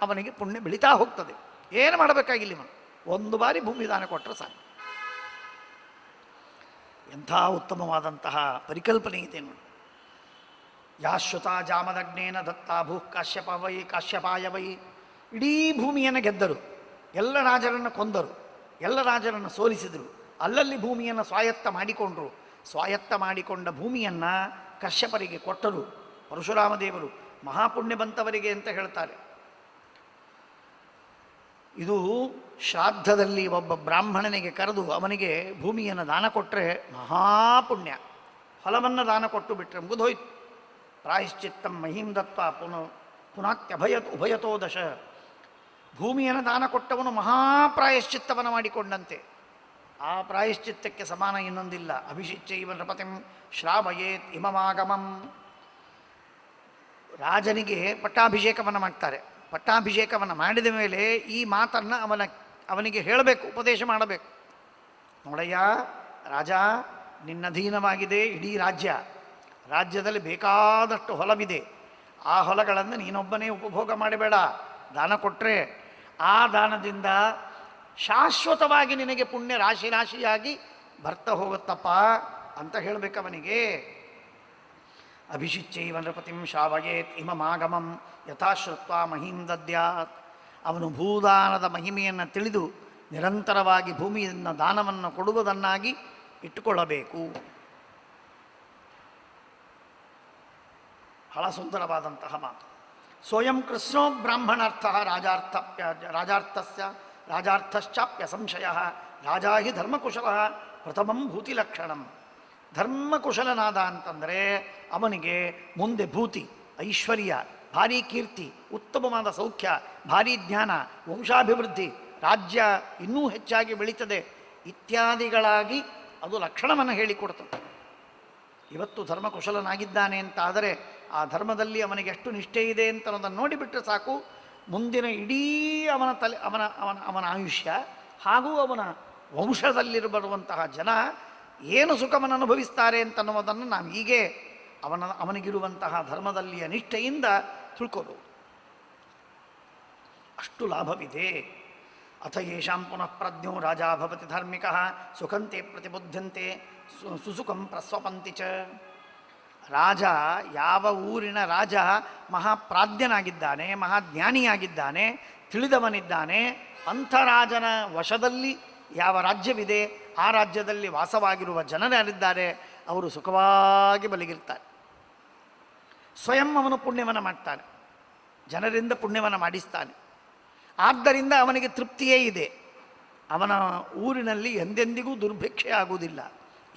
ಅವನಿಗೆ ಪುಣ್ಯ ಬೆಳೀತಾ ಹೋಗ್ತದೆ. ಏನು ಮಾಡಬೇಕಾಗಿಲ್ಲ ಇವನು, ಒಂದು ಬಾರಿ ಭೂಮಿದಾನ ಕೊಟ್ಟರೆ ಸಾಕು. ಎಂಥ ಉತ್ತಮವಾದಂತಹ ಪರಿಕಲ್ಪನೆ ಇದೆ ನೋಡಿ. ಯಾಶ್ರುತ ಜಾಮದಗ್ನೇನ ದತ್ತಾ ಭೂ ಕಾಶ್ಯಪಾಯ ವೈ. ಇಡೀ ಭೂಮಿಯನ್ನು ಗೆದ್ದರು, ಎಲ್ಲ ರಾಜರನ್ನು ಕೊಂದರು, ಎಲ್ಲ ರಾಜರನ್ನು ಸೋಲಿಸಿದರು, ಅಲ್ಲಲ್ಲಿ ಭೂಮಿಯನ್ನು ಸ್ವಾಯತ್ತ ಮಾಡಿಕೊಂಡರು. ಸ್ವಾಯತ್ತ ಮಾಡಿಕೊಂಡ ಭೂಮಿಯನ್ನು ಕಶ್ಯಪರಿಗೆ ಕೊಟ್ಟರು ಪರಶುರಾಮ ದೇವರು. ಮಹಾಪುಣ್ಯವಂತವರಿಗೆ ಅಂತ ಹೇಳ್ತಾರೆ. ಇದು ಶ್ರಾದ್ದದಲ್ಲಿ ಒಬ್ಬ ಬ್ರಾಹ್ಮಣನಿಗೆ ಕರೆದು ಅವನಿಗೆ ಭೂಮಿಯನ್ನು ದಾನ ಕೊಟ್ಟರೆ ಮಹಾಪುಣ್ಯ. ಫಲವನ್ನು ದಾನ ಕೊಟ್ಟು ಬಿಟ್ಟರೆ ಮುಗಿದೋಯ್ತು. ಪ್ರಾಯಶ್ಚಿತ್ತಂ ಮಹೀಂ ದತ್ವ ಉಭಯತೋ ದಶ. ಭೂಮಿಯನ್ನು ದಾನ ಕೊಟ್ಟವನು ಮಹಾಪ್ರಾಯಶ್ಚಿತ್ತವನ್ನು ಮಾಡಿಕೊಂಡಂತೆ. ಆ ಪ್ರಾಯಶ್ಚಿತ್ತಕ್ಕೆ ಸಮಾನ ಇನ್ನೊಂದಿಲ್ಲ. ಅಭಿಷಿಚ್ಚೈವ ನೃಪತಿಂ ಶ್ರಾವಯೇತ್ ಇಮಮಾಗಮಂ. ರಾಜನಿಗೆ ಪಟ್ಟಾಭಿಷೇಕವನ್ನು ಮಾಡ್ತಾರೆ. ಪಟ್ಟಾಭಿಷೇಕವನ್ನು ಮಾಡಿದ ಮೇಲೆ ಈ ಮಾತನ್ನು ಅವನಿಗೆ ಹೇಳಬೇಕು, ಉಪದೇಶ ಮಾಡಬೇಕು. ನೋಡಯ್ಯ ರಾಜ, ನಿನ್ನಧೀನವಾಗಿದೆ ಇಡೀ ರಾಜ್ಯ. ರಾಜ್ಯದಲ್ಲಿ ಬೇಕಾದಷ್ಟು ಹೊಲವಿದೆ. ಆ ಹೊಲಗಳನ್ನು ನೀನೊಬ್ಬನೇ ಉಪಭೋಗ ಮಾಡಬೇಡ. ದಾನ ಕೊಟ್ಟರೆ ಆ ದಾನದಿಂದ ಶಾಶ್ವತವಾಗಿ ನಿನಗೆ ಪುಣ್ಯ ರಾಶಿ ರಾಶಿಯಾಗಿ ಬರ್ತಾ ಹೋಗುತ್ತಪ್ಪ ಅಂತ ಹೇಳಬೇಕವನಿಗೆ. ಅಭಿಷಿಚ್ಚೈವ ನೃಪತಿಂ ಶ್ರಾವಯೇತ್ ಇಮಮಾಗಮಂ ಯಥಾಶ್ರುತ್ವ ಮಹಿಂ ದದ್ಯಾತ್. ಅವನು ಭೂದಾನದ ಮಹಿಮೆಯನ್ನು ತಿಳಿದು ನಿರಂತರವಾಗಿ ಭೂಮಿಯನ್ನು ದಾನವನ್ನು ಕೊಡುವುದನ್ನಾಗಿ ಇಟ್ಟುಕೊಳ್ಳಬೇಕು. ಬಹಳ ಸುಂದರವಾದಂತಹ ಮಾತು. ಸ್ವಯಂ ಕೃಷ್ಣೋ ಬ್ರಾಹ್ಮಣಾರ್ಥ ರಾಜಾರ್ಥಶ್ಚಾಪ್ಯ ಸಂಶಯ ರಾಜಾ ಹಿ ಧರ್ಮಕುಶಲ ಪ್ರಥಮಂ ಭೂತಿಲಕ್ಷಣಂ. ಧರ್ಮಕುಶಲನಾದ ಅಂತಂದರೆ ಅವನಿಗೆ ಮುಂದೆ ಭೂತಿ, ಐಶ್ವರ್ಯ, ಭಾರೀ ಕೀರ್ತಿ, ಉತ್ತಮವಾದ ಸೌಖ್ಯ, ಭಾರೀ ಜ್ಞಾನ, ವಂಶಾಭಿವೃದ್ಧಿ, ರಾಜ್ಯ ಇನ್ನೂ ಹೆಚ್ಚಾಗಿ ಬೆಳೀತದೆ ಇತ್ಯಾದಿಗಳಾಗಿ ಅದು ಲಕ್ಷಣವನ್ನು ಹೇಳಿಕೊಡ್ತದೆ. ಇವತ್ತು ಧರ್ಮಕುಶಲನಾಗಿದ್ದಾನೆ ಅಂತಾದರೆ ಆ ಧರ್ಮದಲ್ಲಿ ಅವನಿಗೆ ಎಷ್ಟು ನಿಷ್ಠೆ ಇದೆ ಅಂತ ಅನ್ನೋದನ್ನು ನೋಡಿಬಿಟ್ರೆ ಸಾಕು. ಮುಂದಿನ ಇಡೀ ಅವನ ಆಯುಷ್ಯ ಹಾಗೂ ಅವನ ವಂಶದಲ್ಲಿರಬರುವಂತಹ ಜನ ಏನು ಸುಖವನ್ನು ಅನುಭವಿಸ್ತಾರೆ ಅಂತನ್ನುವುದನ್ನು ನಾವು ಹೀಗೆ ಅವನಿಗಿರುವಂತಹ ಧರ್ಮದಲ್ಲಿಯ ನಿಷ್ಠೆಯಿಂದ ತಿಳ್ಕೋಬಹುದು. ಅಷ್ಟು ಲಾಭವಿದೆ. ಅಥ ಯೇಷಾಂ ಪುನಃ ಪ್ರಜ್ಞೋ ರಾಜ ಭವತಿ ಧಾರ್ಮಿಕ ಸುಖಂತೆ ಪ್ರತಿಬುದ್ಧಂತೆ ಸುಸುಖಂ ಪ್ರಸ್ವಪಂತಿ ಚ. ರಾಜ, ಯಾವ ಊರಿನ ರಾಜ ಮಹಾಪ್ರಾಜ್ಞನಾಗಿದ್ದಾನೆ, ಮಹಾಜ್ಞಾನಿಯಾಗಿದ್ದಾನೆ, ತಿಳಿದವನಿದ್ದಾನೆ, ಅಂಥ ರಾಜನ ವಶದಲ್ಲಿ ಯಾವ ರಾಜ್ಯವಿದೆ ಆ ರಾಜ್ಯದಲ್ಲಿ ವಾಸವಾಗಿರುವ ಜನರಾರಿದ್ದಾರೆ ಅವರು ಸುಖವಾಗಿ ಬಲಿಗಿರ್ತಾರೆ. ಸ್ವಯಂ ಅವನು ಪುಣ್ಯವನ್ನು ಮಾಡ್ತಾನೆ, ಜನರಿಂದ ಪುಣ್ಯವನ್ನು ಮಾಡಿಸ್ತಾನೆ. ಆದ್ದರಿಂದ ಅವನಿಗೆ ತೃಪ್ತಿಯೇ ಇದೆ. ಅವನ ಊರಿನಲ್ಲಿ ಎಂದೆಂದಿಗೂ ದುರ್ಭಿಕ್ಷೆ ಆಗುವುದಿಲ್ಲ,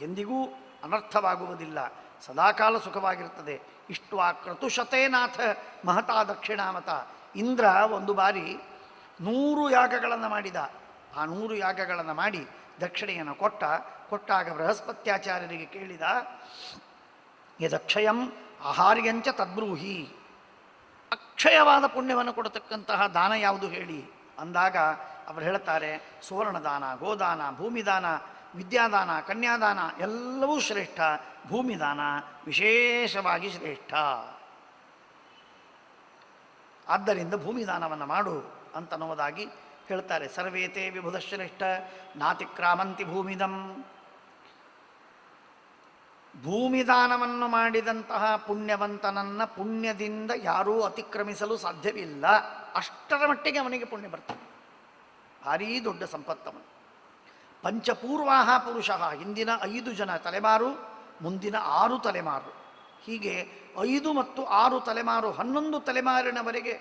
ಎಂದಿಗೂ ಅನರ್ಥವಾಗುವುದಿಲ್ಲ, ಸದಾಕಾಲ ಸುಖವಾಗಿರ್ತದೆ. ಇಷ್ಟ್ವಾ ಕ್ರತುಶತೇನಾಥ ಮಹತಾ ದಕ್ಷಿಣಾಮತ. ಇಂದ್ರ ಒಂದು ಬಾರಿ 100 ಯಾಗಗಳನ್ನು ಮಾಡಿದ. ಆ 100 ಯಾಗಗಳನ್ನು ಮಾಡಿ ದಕ್ಷಿಣೆಯನ್ನು ಕೊಟ್ಟಾಗ ಬೃಹಸ್ಪತ್ಯಾಚಾರ್ಯರಿಗೆ ಕೇಳಿದ, ಯದಕ್ಷಯಂ ಆಹಾರ್ಯಂಚ ತದ್ಬ್ರೂಹಿ. ಅಕ್ಷಯವಾದ ಪುಣ್ಯವನ್ನು ಕೊಡತಕ್ಕಂತಹ ದಾನ ಯಾವುದು ಹೇಳಿ ಅಂದಾಗ ಅವರು ಹೇಳ್ತಾರೆ, ಸುವರ್ಣದಾನ, ಗೋದಾನ, ಭೂಮಿದಾನ, ವಿದ್ಯಾದಾನ, ಕನ್ಯಾದಾನ ಎಲ್ಲವೂ ಶ್ರೇಷ್ಠ, ಭೂಮಿದಾನ ವಿಶೇಷವಾಗಿ ಶ್ರೇಷ್ಠ. ಆದ್ದರಿಂದ ಭೂಮಿದಾನವನ್ನು ಮಾಡು ಅಂತನ್ನುವುದಾಗಿ ಹೇಳ್ತಾರೆ. ಸರ್ವೇತೆ ವಿಭುಧಶ್ರೇಷ್ಠ ನಾತಿಕ್ರಾಮಂತಿ ಭೂಮಿದಂ. ಭೂಮಿದಾನವನ್ನು ಮಾಡಿದಂತಹ ಪುಣ್ಯವಂತನನ್ನು ಪುಣ್ಯದಿಂದ ಯಾರೂ ಅತಿಕ್ರಮಿಸಲು ಸಾಧ್ಯವಿಲ್ಲ. ಅಷ್ಟರ ಮಟ್ಟಿಗೆ ಅವನಿಗೆ ಪುಣ್ಯ ಬರ್ತದೆ. ಭಾರೀ ದೊಡ್ಡ ಸಂಪತ್ತವನು. ಪಂಚಪೂರ್ವಾಹ ಪುರುಷಃ, ಹಿಂದಿನ 5 ಜನ ತಲೆಮಾರು, ಮುಂದಿನ 6 ತಲೆಮಾರು, ಹೀಗೆ 5 ಮತ್ತು 6 ತಲೆಮಾರು, 11 ತಲೆಮಾರಿನವರೆಗೆ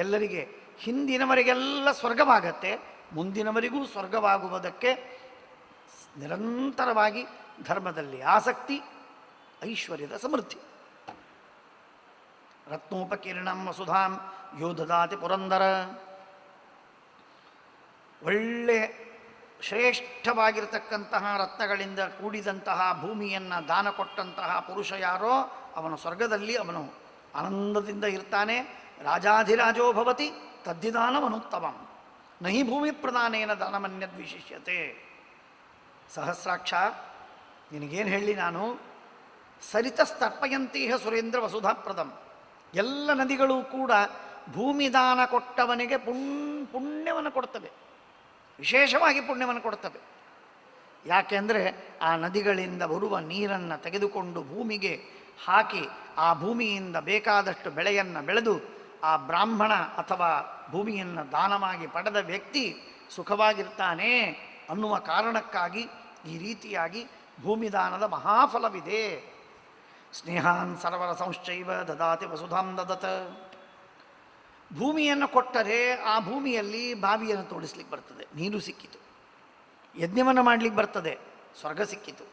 ಎಲ್ಲರಿಗೆ, ಹಿಂದಿನವರಿಗೆಲ್ಲ ಸ್ವರ್ಗವಾಗತ್ತೆ, ಮುಂದಿನವರಿಗೂ ಸ್ವರ್ಗವಾಗುವುದಕ್ಕೆ ನಿರಂತರವಾಗಿ ಧರ್ಮದಲ್ಲಿ ಆಸಕ್ತಿ, ಐಶ್ವರ್ಯದ ಸಮೃದ್ಧಿ. ರತ್ನೋಪಕೀರ್ಣಂ ವಸುಧಾಂ ಯೋ ದದಾತಿ ಪುರಂದರ. ಒಳ್ಳೆ ಶ್ರೇಷ್ಠವಾಗಿರತಕ್ಕಂತಹ ರತ್ನಗಳಿಂದ ಕೂಡಿದಂತಹ ಭೂಮಿಯನ್ನು ದಾನ ಕೊಟ್ಟಂತಹ ಪುರುಷ ಯಾರೋ ಅವನು ಸ್ವರ್ಗದಲ್ಲಿ ಅವನು ಆನಂದದಿಂದ ಇರ್ತಾನೆ. ರಾಜಾಧಿರಾಜೋ ಭವತಿ ತದ್ದಿದಾನಮನುತ್ತಮಂ ನಹಿ ಭೂಮಿ ಪ್ರದಾನೇನ ದಾನಮನ್ಯದ್ವಿಶಿಷ್ಯತೆ. ಸಹಸ್ರಾಕ್ಷ, ನಿನಗೇನು ಹೇಳಿ ನಾನು, ಸರಿತಸ್ತರ್ಪಯಂತೀಹ ಸುರೇಂದ್ರ ವಸುಧಾಪ್ರದಂ. ಎಲ್ಲ ನದಿಗಳು ಕೂಡ ಭೂಮಿದಾನ ಕೊಟ್ಟವನಿಗೆ ಪುಣ್ಯವನ್ನು ಕೊಡ್ತವೆ, ವಿಶೇಷವಾಗಿ ಪುಣ್ಯವನ್ನು ಕೊಡ್ತವೆ. ಯಾಕೆಂದರೆ ಆ ನದಿಗಳಿಂದ ಬರುವ ನೀರನ್ನು ತೆಗೆದುಕೊಂಡು ಭೂಮಿಗೆ ಹಾಕಿ ಆ ಭೂಮಿಯಿಂದ ಬೇಕಾದಷ್ಟು ಬೆಳೆಯನ್ನು ಬೆಳೆದು ಆ ಬ್ರಾಹ್ಮಣ ಅಥವಾ ಭೂಮಿಯನ್ನು ದಾನವಾಗಿ ಪಡೆದ ವ್ಯಕ್ತಿ ಸುಖವಾಗಿರ್ತಾನೆ ಅನ್ನುವ ಕಾರಣಕ್ಕಾಗಿ ಈ ರೀತಿಯಾಗಿ ಭೂಮಿದಾನದ ಮಹಾಫಲವಿದೆ. ಸ್ನೇಹಾನ್ ಸರ್ವರ ಸಂಶ್ಚೈವ ದದಾತಿ ವಸುಧಾಂ ದದತ. ಭೂಮಿಯನ್ನು ಕೊಟ್ಟರೆ ಆ ಭೂಮಿಯಲ್ಲಿ ಬಾವಿಯನ್ನು ತೋಡಿಸ್ಲಿಕ್ಕೆ ಬರ್ತದೆ, ನೀರು ಸಿಕ್ಕಿತು. ಯಜ್ಞವನ್ನು ಮಾಡಲಿಕ್ಕೆ ಬರ್ತದೆ, ಸ್ವರ್ಗ ಸಿಕ್ಕಿತು.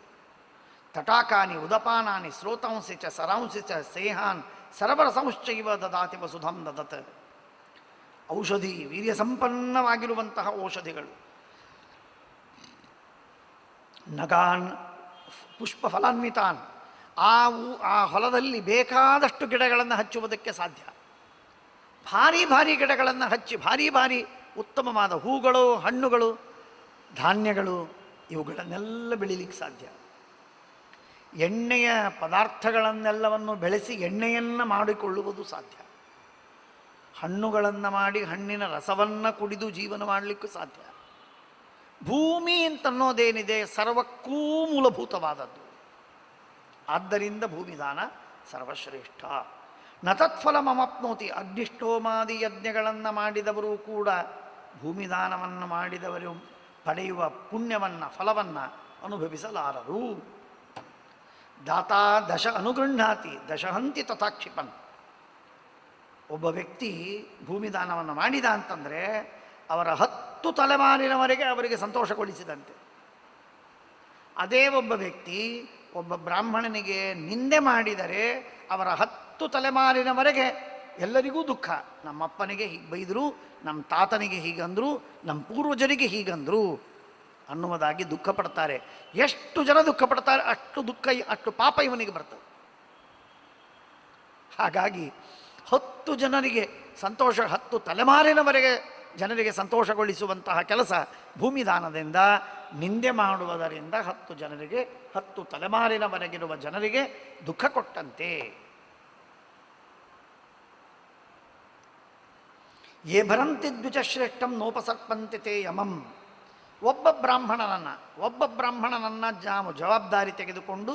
ತಟಾಕಾನಿ ಉದಪಾನಾನಿ ಸ್ರೋತಾಂಸಿ ಚ ಸರಾಂಸಿ ಚ ಸೇಹಾನ್ ಸರ್ವರ ಸಂಶ್ಚೈವ ದದಾತಿ ವಸುಧಾಂ ದದತ. ಔಷಧಿ, ವೀರ್ಯ ಸಂಪನ್ನವಾಗಿರುವಂತಹ ಔಷಧಿಗಳು, ನಗಾನ್ ಪುಷ್ಪ ಫಲಾನ್ವಿತಾನ್, ಆ ಹೊಲದಲ್ಲಿ ಬೇಕಾದಷ್ಟು ಗಿಡಗಳನ್ನು ಹಚ್ಚುವುದಕ್ಕೆ ಸಾಧ್ಯ. ಭಾರಿ ಭಾರಿ ಗಿಡಗಳನ್ನು ಹಚ್ಚಿ ಭಾರಿ ಉತ್ತಮವಾದ ಹೂಗಳು, ಹಣ್ಣುಗಳು, ಧಾನ್ಯಗಳು ಇವುಗಳನ್ನೆಲ್ಲ ಬೆಳೀಲಿಕ್ಕೆ ಸಾಧ್ಯ. ಎಣ್ಣೆಯ ಪದಾರ್ಥಗಳನ್ನೆಲ್ಲವನ್ನು ಬೆಳೆಸಿ ಎಣ್ಣೆಯನ್ನು ಮಾಡಿಕೊಳ್ಳುವುದು ಸಾಧ್ಯ. ಹಣ್ಣುಗಳನ್ನು ಮಾಡಿ ಹಣ್ಣಿನ ರಸವನ್ನು ಕುಡಿದು ಜೀವನ ಮಾಡಲಿಕ್ಕೂ ಸಾಧ್ಯ. ಭೂಮಿ ಅಂತನ್ನೋದೇನಿದೆ ಸರ್ವಕ್ಕೂ ಮೂಲಭೂತವಾದದ್ದು. ಆದ್ದರಿಂದ ಭೂಮಿದಾನ ಸರ್ವಶ್ರೇಷ್ಠ. ನ ತತ್ಫಲಮಪ್ನೋತಿ. ಅಗ್ನಿಷ್ಠೋಮಾದಿ ಯಜ್ಞಗಳನ್ನು ಮಾಡಿದವರು ಕೂಡ ಭೂಮಿದಾನವನ್ನು ಮಾಡಿದವರು ಪಡೆಯುವ ಪುಣ್ಯವನ್ನು, ಫಲವನ್ನು ಅನುಭವಿಸಲಾರರು. ದಾತಾ ದಶ ಅನುಗೃಹಾತಿ ದಶಹಂತಿ ತಥಾಕ್ಷಿಪನ್. ಒಬ್ಬ ವ್ಯಕ್ತಿ ಭೂಮಿದಾನವನ್ನು ಮಾಡಿದ ಅಂತಂದರೆ ಅವರ 10 ತಲೆಮಾರಿನವರೆಗೆ ಅವರಿಗೆ ಸಂತೋಷಗೊಳಿಸಿದಂತೆ. ಅದೇ ಒಬ್ಬ ವ್ಯಕ್ತಿ ಒಬ್ಬ ಬ್ರಾಹ್ಮಣನಿಗೆ ನಿಂದೆ ಮಾಡಿದರೆ ಅವರ 10 ತಲೆಮಾರಿನವರೆಗೆ ಎಲ್ಲರಿಗೂ ದುಃಖ. ನಮ್ಮಪ್ಪನಿಗೆ ಹೀಗೆ ಬೈದರು, ನಮ್ಮ ತಾತನಿಗೆ ಹೀಗಂದರು, ನಮ್ಮ ಪೂರ್ವಜರಿಗೆ ಹೀಗಂದರು ಅನ್ನುವುದಾಗಿ ದುಃಖ ಪಡ್ತಾರೆ. ಎಷ್ಟು ಜನ ದುಃಖ ಪಡ್ತಾರೆ ಅಷ್ಟು ದುಃಖ, ಅಷ್ಟು ಪಾಪ ಇವನಿಗೆ ಬರ್ತದೆ. ಹಾಗಾಗಿ 10 ಜನರಿಗೆ ಸಂತೋಷ, 10 ತಲೆಮಾರಿನವರೆಗೆ ಜನರಿಗೆ ಸಂತೋಷಗೊಳಿಸುವಂತಹ ಕೆಲಸ ಭೂಮಿದಾನದಿಂದ, ನಿಂದೆ ಮಾಡುವುದರಿಂದ 10 ಜನರಿಗೆ, 10 ತಲೆಮಾರಿನವರೆಗಿರುವ ಜನರಿಗೆ ದುಃಖ ಕೊಟ್ಟಂತೆ. ಯೇ ಭರಂತಿ ದ್ವಿಜಶ್ರೇಷ್ಠಂ ನೋಪಸರ್ಪಂತಿ ತೇ ಯಮಂ. ಒಬ್ಬ ಬ್ರಾಹ್ಮಣನನ್ನು ಜವಾಬ್ದಾರಿ ತೆಗೆದುಕೊಂಡು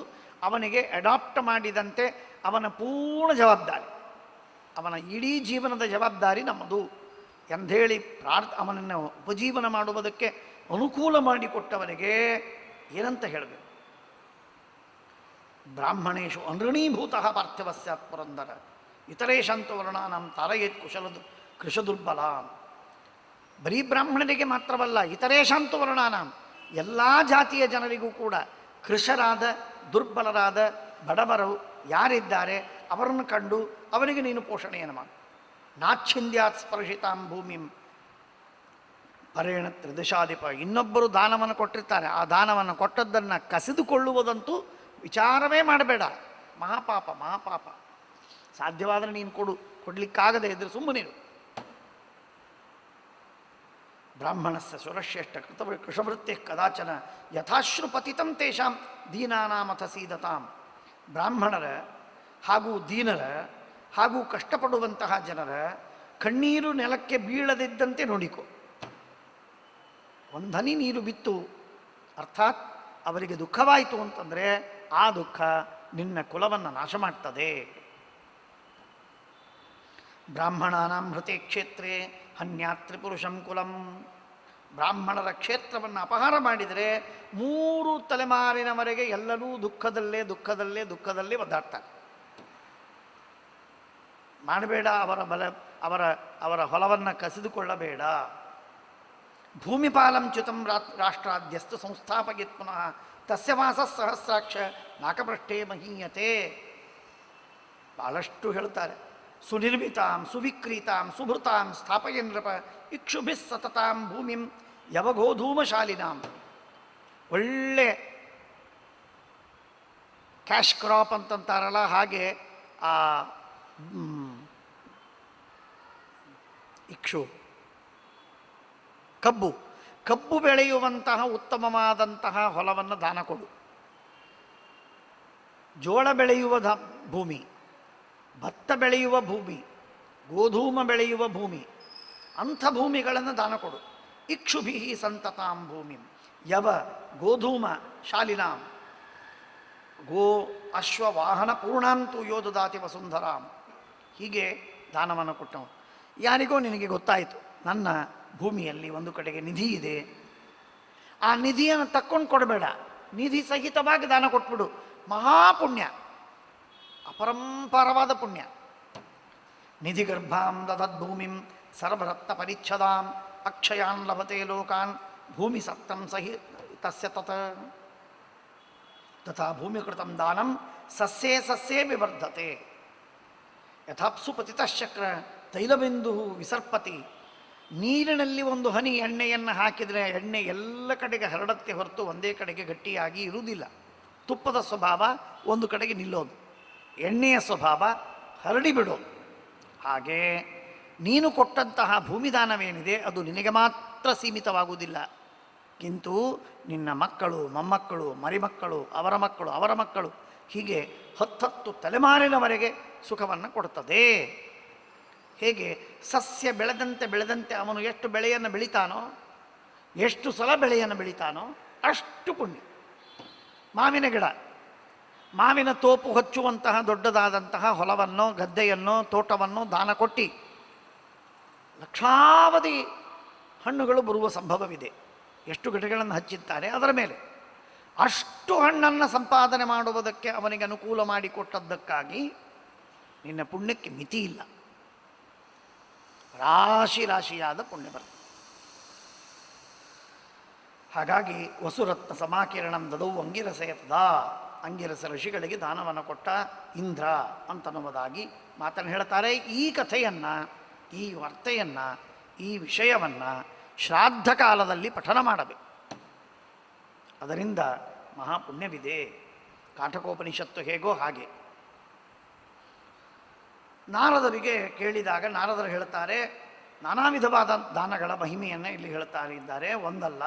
ಅವನಿಗೆ ಅಡಾಪ್ಟ್ ಮಾಡಿದಂತೆ ಅವನ ಪೂರ್ಣ ಜವಾಬ್ದಾರಿ, ಅವನ ಇಡೀ ಜೀವನದ ಜವಾಬ್ದಾರಿ ನಮ್ಮದು ಎಂದೇಳಿ ಅವನನ್ನು ಉಪಜೀವನ ಮಾಡುವುದಕ್ಕೆ ಅನುಕೂಲ ಮಾಡಿಕೊಟ್ಟವನಿಗೆ ಏನಂತ ಹೇಳಬೇಕು? ಬ್ರಾಹ್ಮಣೇಶು ಅನೃಣೀಭೂತ ಪಾರ್ಥಿವ ಸ್ಯಾತ್ ಪುರಂದರ ಇತರೇಶಂತು ವರ್ಣಾನಂ ತಾರಯೇತ್ ಕೃಷದುರ್ಬಲ. ಬರೀ ಬ್ರಾಹ್ಮಣರಿಗೆ ಮಾತ್ರವಲ್ಲ, ಇತರೇಶಾಂತು ವರ್ಣಾನಂ, ಎಲ್ಲ ಜಾತಿಯ ಜನರಿಗೂ ಕೂಡ ಕೃಷರಾದ, ದುರ್ಬಲರಾದ, ಬಡವರು ಯಾರಿದ್ದಾರೆ ಅವರನ್ನು ಕಂಡು ಅವರಿಗೆ ನೀನು ಪೋಷಣೆಯನ್ನು ಮಾಡು. ನಾಚ್ಛಿಂದ್ಯಾತ್ ಸ್ಪರ್ಶಿತಾಂ ಭೂಮಿಂ ಪರೇಣ ತ್ರಿದಿಶಾಧಿಪ. ಇನ್ನೊಬ್ಬರು ದಾನವನ್ನು ಕೊಟ್ಟಿರ್ತಾರೆ, ಆ ದಾನವನ್ನು ಕೊಟ್ಟದ್ದನ್ನು ಕಸಿದುಕೊಳ್ಳುವುದಂತೂ ವಿಚಾರವೇ ಮಾಡಬೇಡ. ಮಹಾಪಾಪ, ಮಹಾಪಾಪ. ಸಾಧ್ಯವಾದರೆ ನೀನು ಕೊಡಲಿಕ್ಕಾಗದೇ ಇದ್ದರೆ ಸುಮ್ಮನಿರು. ಬ್ರಾಹ್ಮಣಸ್ಯ ಸುರಶ್ರೇಷ್ಠ ಕೃಷವೃತ್ತಿ ಕದಾಚನ ಯಥಾಶ್ರು ಪತಿತಂ ತೇಷಾಂ ದೀನಾನಾಮಥ ಸೀದತಾಂ. ಬ್ರಾಹ್ಮಣರ ಹಾಗೂ ದೀನರ ಹಾಗೂ ಕಷ್ಟಪಡುವಂತಹ ಜನರ ಕಣ್ಣೀರು ನೆಲಕ್ಕೆ ಬೀಳದಿದ್ದಂತೆ ನೋಡಿಕೊ. ಒಂದು ಹನಿ ನೀರು ಬಿತ್ತು, ಅರ್ಥಾತ್ ಅವರಿಗೆ ದುಃಖವಾಯಿತು ಅಂತಂದರೆ ಆ ದುಃಖ ನಿನ್ನ ಕುಲವನ್ನು ನಾಶ ಮಾಡ್ತದೆ. ಬ್ರಾಹ್ಮಣಾನಾಂ ಹೃತೆ ಕ್ಷೇತ್ರೇ ಹನ್ಯಾತ್ ತ್ರಿಪುರುಷಂ ಕುಲಂ. ಬ್ರಾಹ್ಮಣರ ಕ್ಷೇತ್ರವನ್ನು ಅಪಹಾರ ಮಾಡಿದರೆ 3 ತಲೆಮಾರಿನವರೆಗೆ ಎಲ್ಲರೂ ದುಃಖದಲ್ಲೇ ದುಃಖದಲ್ಲೇ ದುಃಖದಲ್ಲೇ ಒದ್ದಾಡ್ತಾರೆ. ಮಾಡಬೇಡ, ಅವರ ಹೊಲವನ್ನು ಕಸಿದುಕೊಳ್ಳಬೇಡ. ಭೂಮಿಪಾಲಂ ಚ್ಯುತಂ ರಾಷ್ಟ್ರಾದ್ಯಸ್ತು ಸಂಸ್ಥಾಪಯತ್ ಪುನಃ ತಸ್ಯ ವಾಸ ಸಹಸ್ರಾಕ್ಷ ನಾಕಪೃಷ್ಠೇ ಮಹೀಯತೆ. ಬಹಳಷ್ಟು ಹೇಳ್ತಾರೆ. ಸುನಿರ್ಮಿತಾಂ ಸುವಿಕ್ರೀತಾಂ ಸುಭೃತಾಂ ಸ್ಥಾಪಯನ್ ನೃಪ ಇಕ್ಷುಭಿಃ ಸತತಾಂ ಭೂಮಿಂ ಯವಗೋಧೂಮಶಾಲಿನಾಂ. ಒಳ್ಳೆ ಕ್ಯಾಶ್ ಕ್ರಾಪ್ ಅಂತಂತಾರಲ್ಲ, ಹಾಗೆ ಆ ಇಕ್ಷು ಕಬ್ಬು ಬೆಳೆಯುವಂತಹ ಉತ್ತಮವಾದಂತಹ ಹೊಲವನ್ನು ದಾನ ಕೊಡು. ಜೋಳ ಬೆಳೆಯುವ ಭೂಮಿ, ಭತ್ತ ಬೆಳೆಯುವ ಭೂಮಿ, ಗೋಧೂಮ ಬೆಳೆಯುವ ಭೂಮಿ, ಅಂಥ ಭೂಮಿಗಳನ್ನು ದಾನ ಕೊಡು. ಇಕ್ಷುಭಿ ಸಂತತಾಂ ಭೂಮಿ ಯವ ಗೋಧೂಮ ಶಾಲಿನಾಂ ಗೋ ಅಶ್ವ ವಾಹನ ಪೂರ್ಣಾಂತು ಯೋಧದಾತಿ ವಸುಂಧರಾಂ. ಹೀಗೆ ದಾನವನ್ನು ಕೊಟ್ಟವು. ಯಾರಿಗೋ ನಿನಗೆ ಗೊತ್ತಾಯಿತು, ನನ್ನ ಭೂಮಿಯಲ್ಲಿ ಒಂದು ಕಡೆಗೆ ನಿಧಿ ಇದೆ, ಆ ನಿಧಿಯನ್ನು ತಕ್ಕೊಂಡು ಕೊಡಬೇಡ, ನಿಧಿ ಸಹಿತವಾಗಿ ದಾನ ಕೊಟ್ಬಿಡು. ಮಹಾಪುಣ್ಯ, ಅಪರಂಪಾರವಾದ ಪುಣ್ಯ. ನಿಧಿ ಗರ್ಭಾಂ ದದದ್ಭೂಮಿಂ ಸರ್ವರತ್ನ ಪರಿಚ್ಛದಾಂ ಅಕ್ಷಯಾನ್ ಲಭತೆ ಲೋಕಾನ್ ಭೂಮಿ ಸತ್ತಂ ಸಹಿ ತಸ್ಯ ತಥಾ ಭೂಮಿಕೃತಂ ದಾನಂ ಸಸ್ಯೇ ಸಸ್ಯೇ ವಿವರ್ಧತೆ. ಯಥಾಪ್ಸು ಪತಿತಶ್ಚಕ್ರ ತೈಲಬಿಂದು ವಿಸರ್ಪತಿ. ನೀರಿನಲ್ಲಿ ಒಂದು ಹನಿ ಎಣ್ಣೆಯನ್ನು ಹಾಕಿದರೆ ಎಣ್ಣೆ ಎಲ್ಲ ಕಡೆಗೆ ಹರಡತ್ತೆ ಹೊರತು ಒಂದೇ ಕಡೆಗೆ ಗಟ್ಟಿಯಾಗಿ ಇರುವುದಿಲ್ಲ. ತುಪ್ಪದ ಸ್ವಭಾವ ಒಂದು ಕಡೆಗೆ ನಿಲ್ಲೋದು, ಎಣ್ಣೆಯ ಸ್ವಭಾವ ಹರಡಿಬಿಡೋದು. ಹಾಗೆ ನೀನು ಕೊಟ್ಟಂತಹ ಭೂಮಿದಾನವೇನಿದೆ ಅದು ನಿನಗೆ ಮಾತ್ರ ಸೀಮಿತವಾಗುವುದಿಲ್ಲ, ಕಿಂತು ನಿನ್ನ ಮಕ್ಕಳು, ಮೊಮ್ಮಕ್ಕಳು, ಮರಿಮಕ್ಕಳು, ಅವರ ಮಕ್ಕಳು ಹೀಗೆ 10 ತಲೆಮಾರಿನವರೆಗೆ ಸುಖವನ್ನು ಕೊಡುತ್ತದೆ. ಹೇಗೆ ಸಸ್ಯ ಬೆಳೆದಂತೆ ಅವನು ಎಷ್ಟು ಬೆಳೆಯನ್ನು ಬೆಳಿತಾನೋ, ಎಷ್ಟು ಸಲ ಬೆಳೆಯನ್ನು ಬೆಳಿತಾನೋ ಅಷ್ಟು ಪುಣ್ಯ. ಮಾವಿನ ಗಿಡ, ಮಾವಿನ ತೋಪು ಹಚ್ಚುವಂತಹ ದೊಡ್ಡದಾದಂತಹ ಹೊಲವನ್ನು, ಗದ್ದೆಯನ್ನು, ತೋಟವನ್ನು ದಾನ ಕೊಟ್ಟು ಲಕ್ಷಾವಧಿ ಹಣ್ಣುಗಳು ಬರುವ ಸಂಭವವಿದೆ. ಎಷ್ಟು ಗಿಡಗಳನ್ನು ಹಚ್ಚಿದ್ದಾರೆ ಅದರ ಮೇಲೆ. ಅಷ್ಟು ಹಣ್ಣನ್ನು ಸಂಪಾದನೆ ಮಾಡುವುದಕ್ಕೆ ಅವನಿಗೆ ಅನುಕೂಲ ಮಾಡಿಕೊಟ್ಟದ್ದಕ್ಕಾಗಿ ನಿನ್ನ ಪುಣ್ಯಕ್ಕೆ ಮಿತಿ ಇಲ್ಲ. ರಾಶಿಯಾದ ಪುಣ್ಯ ಬರ್ತದೆ. ಹಾಗಾಗಿ ವಸುರತ್ನ ಸಮಾಕಿರಣಂ ದದೌ ಅಂಗಿರಸಯತದ. ಅಂಗಿರಸ ಋಷಿಗಳಿಗೆ ದಾನವನ್ನು ಕೊಟ್ಟ ಇಂದ್ರ ಅಂತನ್ನುವುದಾಗಿ ಮಾತನ್ನು ಹೇಳ್ತಾರೆ. ಈ ಕಥೆಯನ್ನು, ಈ ವಾರ್ತೆಯನ್ನು, ಈ ವಿಷಯವನ್ನು ಶ್ರಾದ್ದ ಕಾಲದಲ್ಲಿ ಪಠನ ಮಾಡಬೇಕು. ಅದರಿಂದ ಮಹಾಪುಣ್ಯವಿದೆ. ಕಾಠಕೋಪನಿಷತ್ತು ಹೇಗೋ ಹಾಗೆ. ನಾರದರಿಗೆ ಕೇಳಿದಾಗ ನಾರದರು ಹೇಳ್ತಾರೆ, ನಾನಾ ವಿಧವಾದ ದಾನಗಳ ಮಹಿಮೆಯನ್ನು ಇಲ್ಲಿ ಹೇಳ್ತಾರೆ. ಒಂದಲ್ಲ,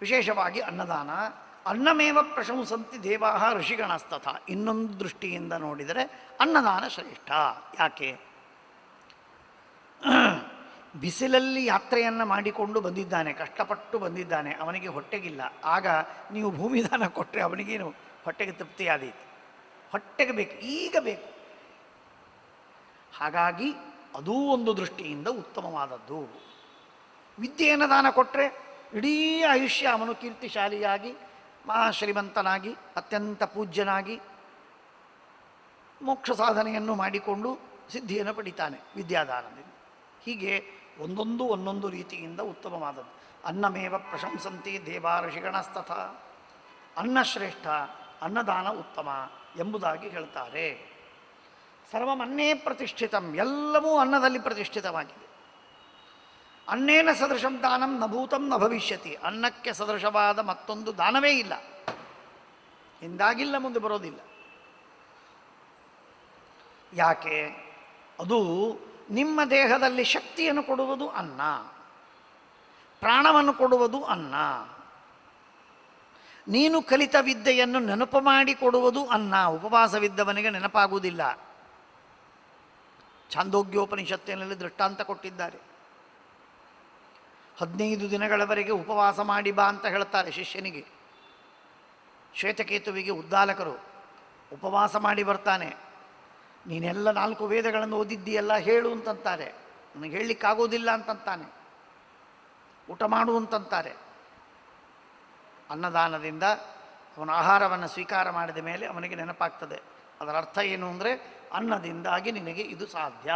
ವಿಶೇಷವಾಗಿ ಅನ್ನದಾನ. ಅನ್ನಮೇವ ಪ್ರಶಂಸಂತಿ ದೇವಾಹ ಋಷಿಗಣಸ್ತಥ. ಇನ್ನೊಂದು ದೃಷ್ಟಿಯಿಂದ ನೋಡಿದರೆ ಅನ್ನದಾನ ಶ್ರೇಷ್ಠ. ಯಾಕೆ? ಬಿಸಿಲಲ್ಲಿ ಯಾತ್ರೆಯನ್ನು ಮಾಡಿಕೊಂಡು ಬಂದಿದ್ದಾನೆ, ಕಷ್ಟಪಟ್ಟು ಬಂದಿದ್ದಾನೆ, ಅವನಿಗೆ ಹೊಟ್ಟೆಗಿಲ್ಲ. ಆಗ ನೀವು ಭೂಮಿದಾನ ಕೊಟ್ಟರೆ ಅವನಿಗೇನು ಹೊಟ್ಟೆಗೆ ತೃಪ್ತಿಯಾದೀತು? ಹೊಟ್ಟೆಗೆ ಬೇಕು, ಈಗ ಬೇಕು. ಹಾಗಾಗಿ ಅದೂ ಒಂದು ದೃಷ್ಟಿಯಿಂದ ಉತ್ತಮವಾದದ್ದು. ವಿದ್ಯೆಯನ್ನು ದಾನ ಕೊಟ್ಟರೆ ಇಡೀ ಆಯುಷ್ಯ ಅವನು ಕೀರ್ತಿಶಾಲಿಯಾಗಿ, ಮಹಾಶ್ರೀಮಂತನಾಗಿ, ಅತ್ಯಂತ ಪೂಜ್ಯನಾಗಿ ಮೋಕ್ಷ ಸಾಧನೆಯನ್ನು ಮಾಡಿಕೊಂಡು ಸಿದ್ಧಿಯನ್ನು ಪಡಿತಾನೆ ವಿದ್ಯಾದಾನದಿಂದ. ಹೀಗೆ ಒಂದೊಂದು ರೀತಿಯಿಂದ ಉತ್ತಮವಾದದ್ದು. ಅನ್ನಮೇವ ಪ್ರಶಂಸಂತಿ ದೇವಾ ಋಷಿಗಣಸ್ತಥ. ಅನ್ನ ಶ್ರೇಷ್ಠ, ಅನ್ನದಾನ ಉತ್ತಮ ಎಂಬುದಾಗಿ ಹೇಳ್ತಾರೆ. ಸರ್ವಮನ್ನೇ ಪ್ರತಿಷ್ಠಿತಂ. ಎಲ್ಲವೂ ಅನ್ನದಲ್ಲಿ ಪ್ರತಿಷ್ಠಿತವಾಗಿದೆ. ಅನ್ನೇನ ಸದೃಶಂ ದಾನಂ ನ ಭೂತಂ ನ ಭವಿಷ್ಯತಿ. ಅನ್ನಕ್ಕೆ ಸದೃಶವಾದ ಮತ್ತೊಂದು ದಾನವೇ ಇಲ್ಲ, ಹಿಂದಾಗಿಲ್ಲ, ಮುಂದೆ ಬರೋದಿಲ್ಲ. ಯಾಕೆ? ಅದು ನಿಮ್ಮ ದೇಹದಲ್ಲಿ ಶಕ್ತಿಯನ್ನು ಕೊಡುವುದು ಅನ್ನ, ಪ್ರಾಣವನ್ನು ಕೊಡುವುದು ಅನ್ನ, ನೀನು ಕಲಿತ ವಿದ್ಯೆಯನ್ನು ನೆನಪು ಮಾಡಿಕೊಡುವುದು ಅನ್ನ. ಉಪವಾಸವಿದ್ದವನಿಗೆ ನೆನಪಾಗುವುದಿಲ್ಲ. ಛಾಂದೋಗ್ಯೋಪನಿಷತ್ತಿನಲ್ಲಿ ದೃಷ್ಟಾಂತ ಕೊಟ್ಟಿದ್ದಾರೆ. 15 ದಿನಗಳವರೆಗೆ ಉಪವಾಸ ಮಾಡಿ ಬಾ ಅಂತ ಹೇಳ್ತಾರೆ ಶಿಷ್ಯನಿಗೆ. ಶ್ವೇತಕೇತುವಿಗೆ ಉದ್ದಾಲಕರು ಉಪವಾಸ ಮಾಡಿ ಬರ್ತಾನೆ. ನೀನೆಲ್ಲ 4 ವೇದಗಳನ್ನು ಓದಿದ್ದೀಯಲ್ಲ ಹೇಳು ಅಂತಂತಾರೆ. ನನಗೆ ಹೇಳಲಿಕ್ಕಾಗೋದಿಲ್ಲ ಅಂತಂತಾನೆ. ಊಟ ಮಾಡು ಅಂತಂತಾರೆ. ಅನ್ನದಾನದಿಂದ ಅವನ ಆಹಾರವನ್ನು ಸ್ವೀಕಾರ ಮಾಡಿದ ಮೇಲೆ ಅವನಿಗೆ ನೆನಪಾಗ್ತದೆ. ಅದರ ಅರ್ಥ ಏನು ಅಂದರೆ, ಅನ್ನದಿಂದಾಗಿ ನಿನಗೆ ಇದು ಸಾಧ್ಯ.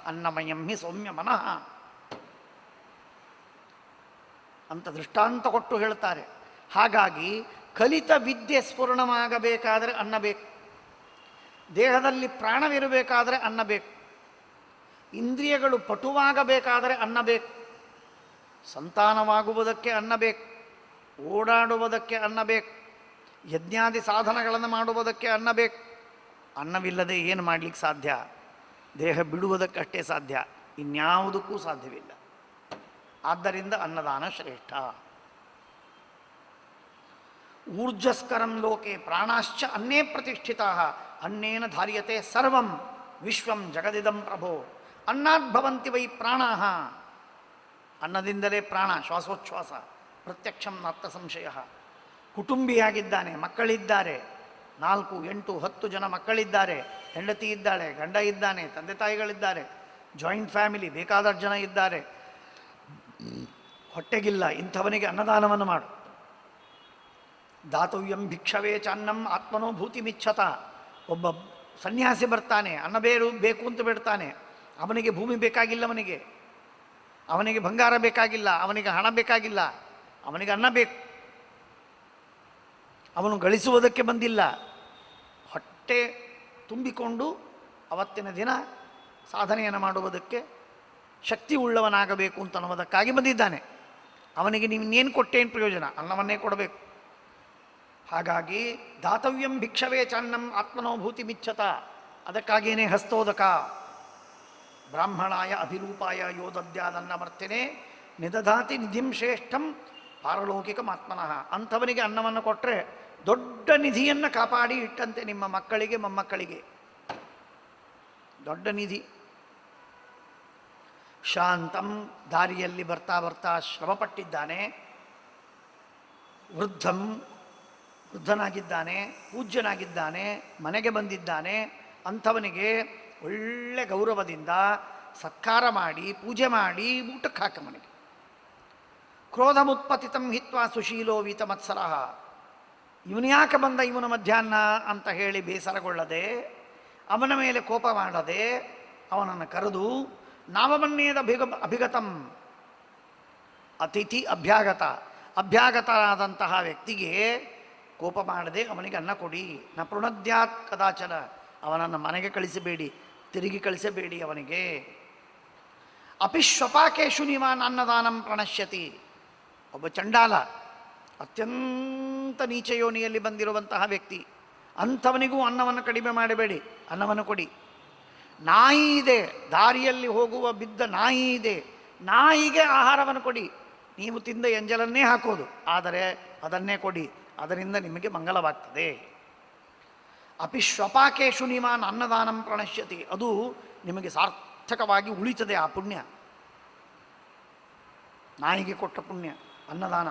ಅನ್ನಮಯಂ ಹಿ ಸೌಮ್ಯ ಮನಃ ಅಂತ ದೃಷ್ಟಾಂತ ಕೊಟ್ಟು ಹೇಳ್ತಾರೆ. ಹಾಗಾಗಿ ಕಲಿತ ವಿದ್ಯೆ ಸ್ಫುರಣವಾಗಬೇಕಾದರೆ ಅನ್ನ ಬೇಕು. ದೇಹದಲ್ಲಿ ಪ್ರಾಣವಿರಬೇಕಾದರೆ ಅನ್ನ ಬೇಕು. ಇಂದ್ರಿಯಗಳು ಪಟುವಾಗಬೇಕಾದರೆ ಅನ್ನ ಬೇಕು. ಸಂತಾನವಾಗುವುದಕ್ಕೆ ಅನ್ನ ಬೇಕು. ಓಡಾಡುವುದಕ್ಕೆ ಅನ್ನ ಬೇಕು. ಯಜ್ಞಾದಿ ಸಾಧನಗಳನ್ನು ಮಾಡುವುದಕ್ಕೆ ಅನ್ನ ಬೇಕು. ಅನ್ನವಿಲ್ಲದೆ ಏನು ಮಾಡಲಿಕ್ಕೆ ಸಾಧ್ಯ? ದೇಹ ಬಿಡುವುದಕ್ಕಷ್ಟೇ ಸಾಧ್ಯ, ಇನ್ಯಾವುದಕ್ಕೂ ಸಾಧ್ಯವಿಲ್ಲ. ಆದ್ದರಿಂದ ಅನ್ನದಾನ ಶ್ರೇಷ್ಠ. ಊರ್ಜಸ್ಕರಂ ಲೋಕೆ ಪ್ರಾಣಾಶ್ಚ ಅನ್ನೇ ಪ್ರತಿಷ್ಠಿತಾ ಅನ್ನೇನ ಧಾರ್ಯತೆ ಸರ್ವಂ ವಿಶ್ವಂ ಜಗದಿದಂ ಪ್ರಭೋ. ಅನ್ನಾದ್ಭವಂತಿ ವೈ ಪ್ರಾಣಾಃ. ಅನ್ನದಿಂದಲೇ ಪ್ರಾಣ, ಶ್ವಾಸೋಚ್ಛ್ವಾಸ ಪ್ರತ್ಯಕ್ಷಂ ನಾರ್ಥ ಸಂಶಯ. ಕುಟುಂಬಿಯಾಗಿದ್ದಾನೆ, ಮಕ್ಕಳಿದ್ದಾರೆ, 4, 8, 10 ಜನ ಮಕ್ಕಳಿದ್ದಾರೆ, ಹೆಂಡತಿ ಇದ್ದಾಳೆ, ಗಂಡ ಇದ್ದಾನೆ, ತಂದೆ ತಾಯಿಗಳಿದ್ದಾರೆ, ಜಾಯಿಂಟ್ ಫ್ಯಾಮಿಲಿ, ಬೇಕಾದಷ್ಟು ಜನ ಇದ್ದಾರೆ, ಹೊಟ್ಟೆಗಿಲ್ಲ. ಇಂಥವನಿಗೆ ಅನ್ನದಾನವನ್ನು ಮಾಡು. ದಾತವ್ಯಂ ಭಿಕ್ಷವೇ ಚಾನ್ನಂ ಆತ್ಮನೋ ಭೂತಿಮಿಚ್ಛತ. ಒಬ್ಬ ಸನ್ಯಾಸಿ ಬರ್ತಾನೆ, ಅನ್ನ ಬೇಕು ಅಂತ ಬಿಡ್ತಾನೆ. ಅವನಿಗೆ ಭೂಮಿ ಬೇಕಾಗಿಲ್ಲ, ಅವನಿಗೆ ಬಂಗಾರ ಬೇಕಾಗಿಲ್ಲ, ಅವನಿಗೆ ಹಣ ಬೇಕಾಗಿಲ್ಲ, ಅವನಿಗೆ ಅನ್ನ ಬೇಕು. ಅವನು ಗಳಿಸುವುದಕ್ಕೆ ಬಂದಿಲ್ಲ, ಹೊಟ್ಟೆ ತುಂಬಿಕೊಂಡು ಅವತ್ತಿನ ದಿನ ಸಾಧನೆಯನ್ನು ಮಾಡುವುದಕ್ಕೆ ಶಕ್ತಿ ಉಳ್ಳವನಾಗಬೇಕು ಅಂತ ಅನ್ನುವುದಕ್ಕಾಗಿ ಬಂದಿದ್ದಾನೆ. ಅವನಿಗೆ ನೀವೇನು ಕೊಟ್ಟೇನು ಪ್ರಯೋಜನ? ಅನ್ನವನ್ನೇ ಕೊಡಬೇಕು. ಹಾಗಾಗಿ ದಾತವ್ಯಂ ಭಿಕ್ಷವೇ ಚಾನ್ನಂ ಆತ್ಮನೋಭೂತಿ ಮಿಚ್ಛತ. ಅದಕ್ಕಾಗಿಯೇ ಹಸ್ತೋದಕ. ಬ್ರಾಹ್ಮಣಾಯ ಅಭಿರೂಪಾಯ ಯೋ ದದ್ಯಾದನ್ನಮರ್ತಿನೇ ನಿದಧಾತಿ ನಿಧಿಂ ಶ್ರೇಷ್ಠಂ ಪಾರಲೌಕಿಕಮಾತ್ಮನಃ. ಅಂಥವನಿಗೆ ಅನ್ನವನ್ನು ಕೊಟ್ಟರೆ ದೊಡ್ಡ ನಿಧಿಯನ್ನು ಕಾಪಾಡಿ ಇಟ್ಟಂತೆ ನಿಮ್ಮ ಮಕ್ಕಳಿಗೆ ಮೊಮ್ಮಕ್ಕಳಿಗೆ. ದೊಡ್ಡ ನಿಧಿ. ಶಾಂತಂ, ದಾರಿಯಲ್ಲಿ ಬರ್ತಾ ಬರ್ತಾ ಶ್ರಮಪಟ್ಟಿದ್ದಾನೆ. ವೃದ್ಧನಾಗಿದ್ದಾನೆ, ಪೂಜ್ಯನಾಗಿದ್ದಾನೆ, ಮನೆಗೆ ಬಂದಿದ್ದಾನೆ. ಅಂಥವನಿಗೆ ಒಳ್ಳೆ ಗೌರವದಿಂದ ಸತ್ಕಾರ ಮಾಡಿ ಪೂಜೆ ಮಾಡಿ ಊಟಕ್ಕೆ ಹಾಕ ಮನೆಗೆ. ಕ್ರೋಧಮುತ್ಪತಿತಂ ಹಿತ್ವಾ ಸುಶೀಲೋ ವೀತಮತ್ಸರಃ. ಇವನು ಯಾಕೆ ಬಂದ ಇವನು ಮಧ್ಯಾಹ್ನ ಅಂತ ಹೇಳಿ ಬೇಸರಗೊಳ್ಳದೆ, ಅವನ ಮೇಲೆ ಕೋಪ ಮಾಡದೆ, ಅವನನ್ನು ಕರೆದು ನಾಮವನ್ನೇದ ಅಭಿಗತಂ. ಅತಿಥಿ ಅಭ್ಯಾಗತನಾದಂತಹ ವ್ಯಕ್ತಿಗೆ ಕೋಪ ಮಾಡದೆ ಅವನಿಗೆ ಅನ್ನ ಕೊಡಿ. ನ ಪೃಣದ್ಯಾತ್ ಕದಾಚನ. ಅವನನ್ನು ಮನೆಗೆ ಕಳಿಸಬೇಡಿ, ತಿರುಗಿ ಕಳಿಸಬೇಡಿ ಅವನಿಗೆ. ಅಪಿಶ್ವಪಾಕೇಶು ನಿವಾನ್ ಅನ್ನದಾನಂ ಪ್ರಣಶ್ಯತಿ. ಒಬ್ಬ ಚಂಡಾಲ, ಅತ್ಯಂತ ನೀಚ ಯೋನಿಯಲ್ಲಿ ಬಂದಿರುವಂತಹ ವ್ಯಕ್ತಿ, ಅಂಥವನಿಗೂ ಅನ್ನವನ್ನು ಕಡಿಮೆ ಮಾಡಬೇಡಿ, ಅನ್ನವನ್ನು ಕೊಡಿ. ನಾಯಿ ಇದೆ, ದಾರಿಯಲ್ಲಿ ಹೋಗುವ ಬಿದ್ದ ನಾಯಿ ಇದೆ, ನಾಯಿಗೆ ಆಹಾರವನ್ನು ಕೊಡಿ. ನೀವು ತಿಂದ ಎಂಜಲನ್ನೇ ಹಾಕೋದು, ಆದರೆ ಅದನ್ನೇ ಕೊಡಿ, ಅದರಿಂದ ನಿಮಗೆ ಮಂಗಲವಾಗ್ತದೆ. ಅಪಿಶ್ವಪಾಕೇಶು ನಿವಾನ್ ಅನ್ನದಾನಂ ಪ್ರಣಶ್ಯತಿ. ಅದು ನಿಮಗೆ ಸಾರ್ಥಕವಾಗಿ ಉಳಿತದೆ ಆ ಪುಣ್ಯ. ನಾಯಿಗೆ ಕೊಟ್ಟ ಪುಣ್ಯ ಅನ್ನದಾನ.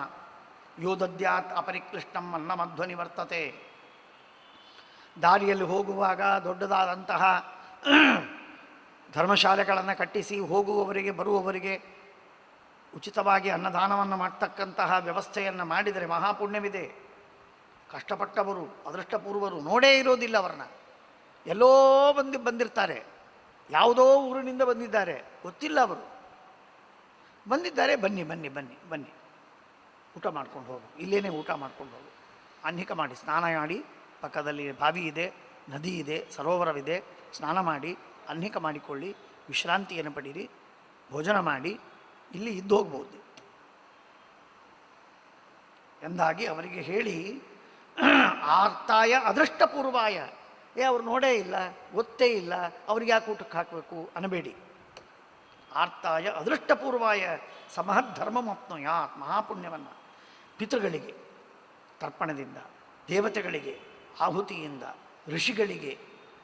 ಯೋ ದದ್ಯಾತ್ ಅಪರಿಕ್ಲಿಷ್ಟಂ ಅನ್ನಮಧ್ವನಿ ವರ್ತತೆ. ದಾರಿಯಲ್ಲಿ ಹೋಗುವಾಗ ದೊಡ್ಡದಾದಂತಹ ಧರ್ಮಶಾಲೆಗಳನ್ನು ಕಟ್ಟಿಸಿ ಹೋಗುವವರಿಗೆ ಬರುವವರಿಗೆ ಉಚಿತವಾಗಿ ಅನ್ನದಾನವನ್ನು ಮಾಡ್ತಕ್ಕಂತಹ ವ್ಯವಸ್ಥೆಯನ್ನು ಮಾಡಿದರೆ ಮಹಾಪುಣ್ಯವಿದೆ. ಕಷ್ಟಪಟ್ಟವರು, ಅದೃಷ್ಟಪೂರ್ವರು ನೋಡೇ ಇರೋದಿಲ್ಲ ಅವರನ್ನ. ಎಲ್ಲೋ ಬಂದಿರ್ತಾರೆ, ಯಾವುದೋ ಊರಿನಿಂದ ಬಂದಿದ್ದಾರೆ, ಗೊತ್ತಿಲ್ಲ ಅವರು ಬಂದಿದ್ದಾರೆ. ಬನ್ನಿ ಬನ್ನಿ ಬನ್ನಿ ಬನ್ನಿ, ಊಟ ಮಾಡ್ಕೊಂಡು ಹೋಗು, ಇಲ್ಲೇನೇ ಊಟ ಮಾಡ್ಕೊಂಡು ಹೋಗು, ಅನ್ನಿಕ ಮಾಡಿ, ಸ್ನಾನ ಮಾಡಿ, ಪಕ್ಕದಲ್ಲಿ ಬಾವಿ ಇದೆ, ನದಿ ಇದೆ, ಸರೋವರವಿದೆ, ಸ್ನಾನ ಮಾಡಿ ಅನ್ನಿಕ ಮಾಡಿಕೊಳ್ಳಿ, ವಿಶ್ರಾಂತಿಯನ್ನು ಪಡೀರಿ, ಭೋಜನ ಮಾಡಿ, ಇಲ್ಲಿ ಇದ್ದು ಹೋಗ್ಬೋದು ಎಂದಾಗಿ ಅವರಿಗೆ ಹೇಳಿ, ಆರ್ತಾಯ ಅದೃಷ್ಟಪೂರ್ವಾಯ. ಅವ್ರು ನೋಡೇ ಇಲ್ಲ, ಗೊತ್ತೇ ಇಲ್ಲ, ಅವ್ರಿಗೆ ಯಾಕೆ ಊಟಕ್ಕೆ ಹಾಕಬೇಕು ಅನ್ನಬೇಡಿ. ಆರ್ತಾಯ ಅದೃಷ್ಟಪೂರ್ವಾಯ ಸಮಹಧರ್ಮಮಪ್ನುಯಾತ್. ಮಹಾಪುಣ್ಯವನ್ನು ಪಿತೃಗಳಿಗೆ ತರ್ಪಣದಿಂದ, ದೇವತೆಗಳಿಗೆ ಆಹುತಿಯಿಂದ, ಋಷಿಗಳಿಗೆ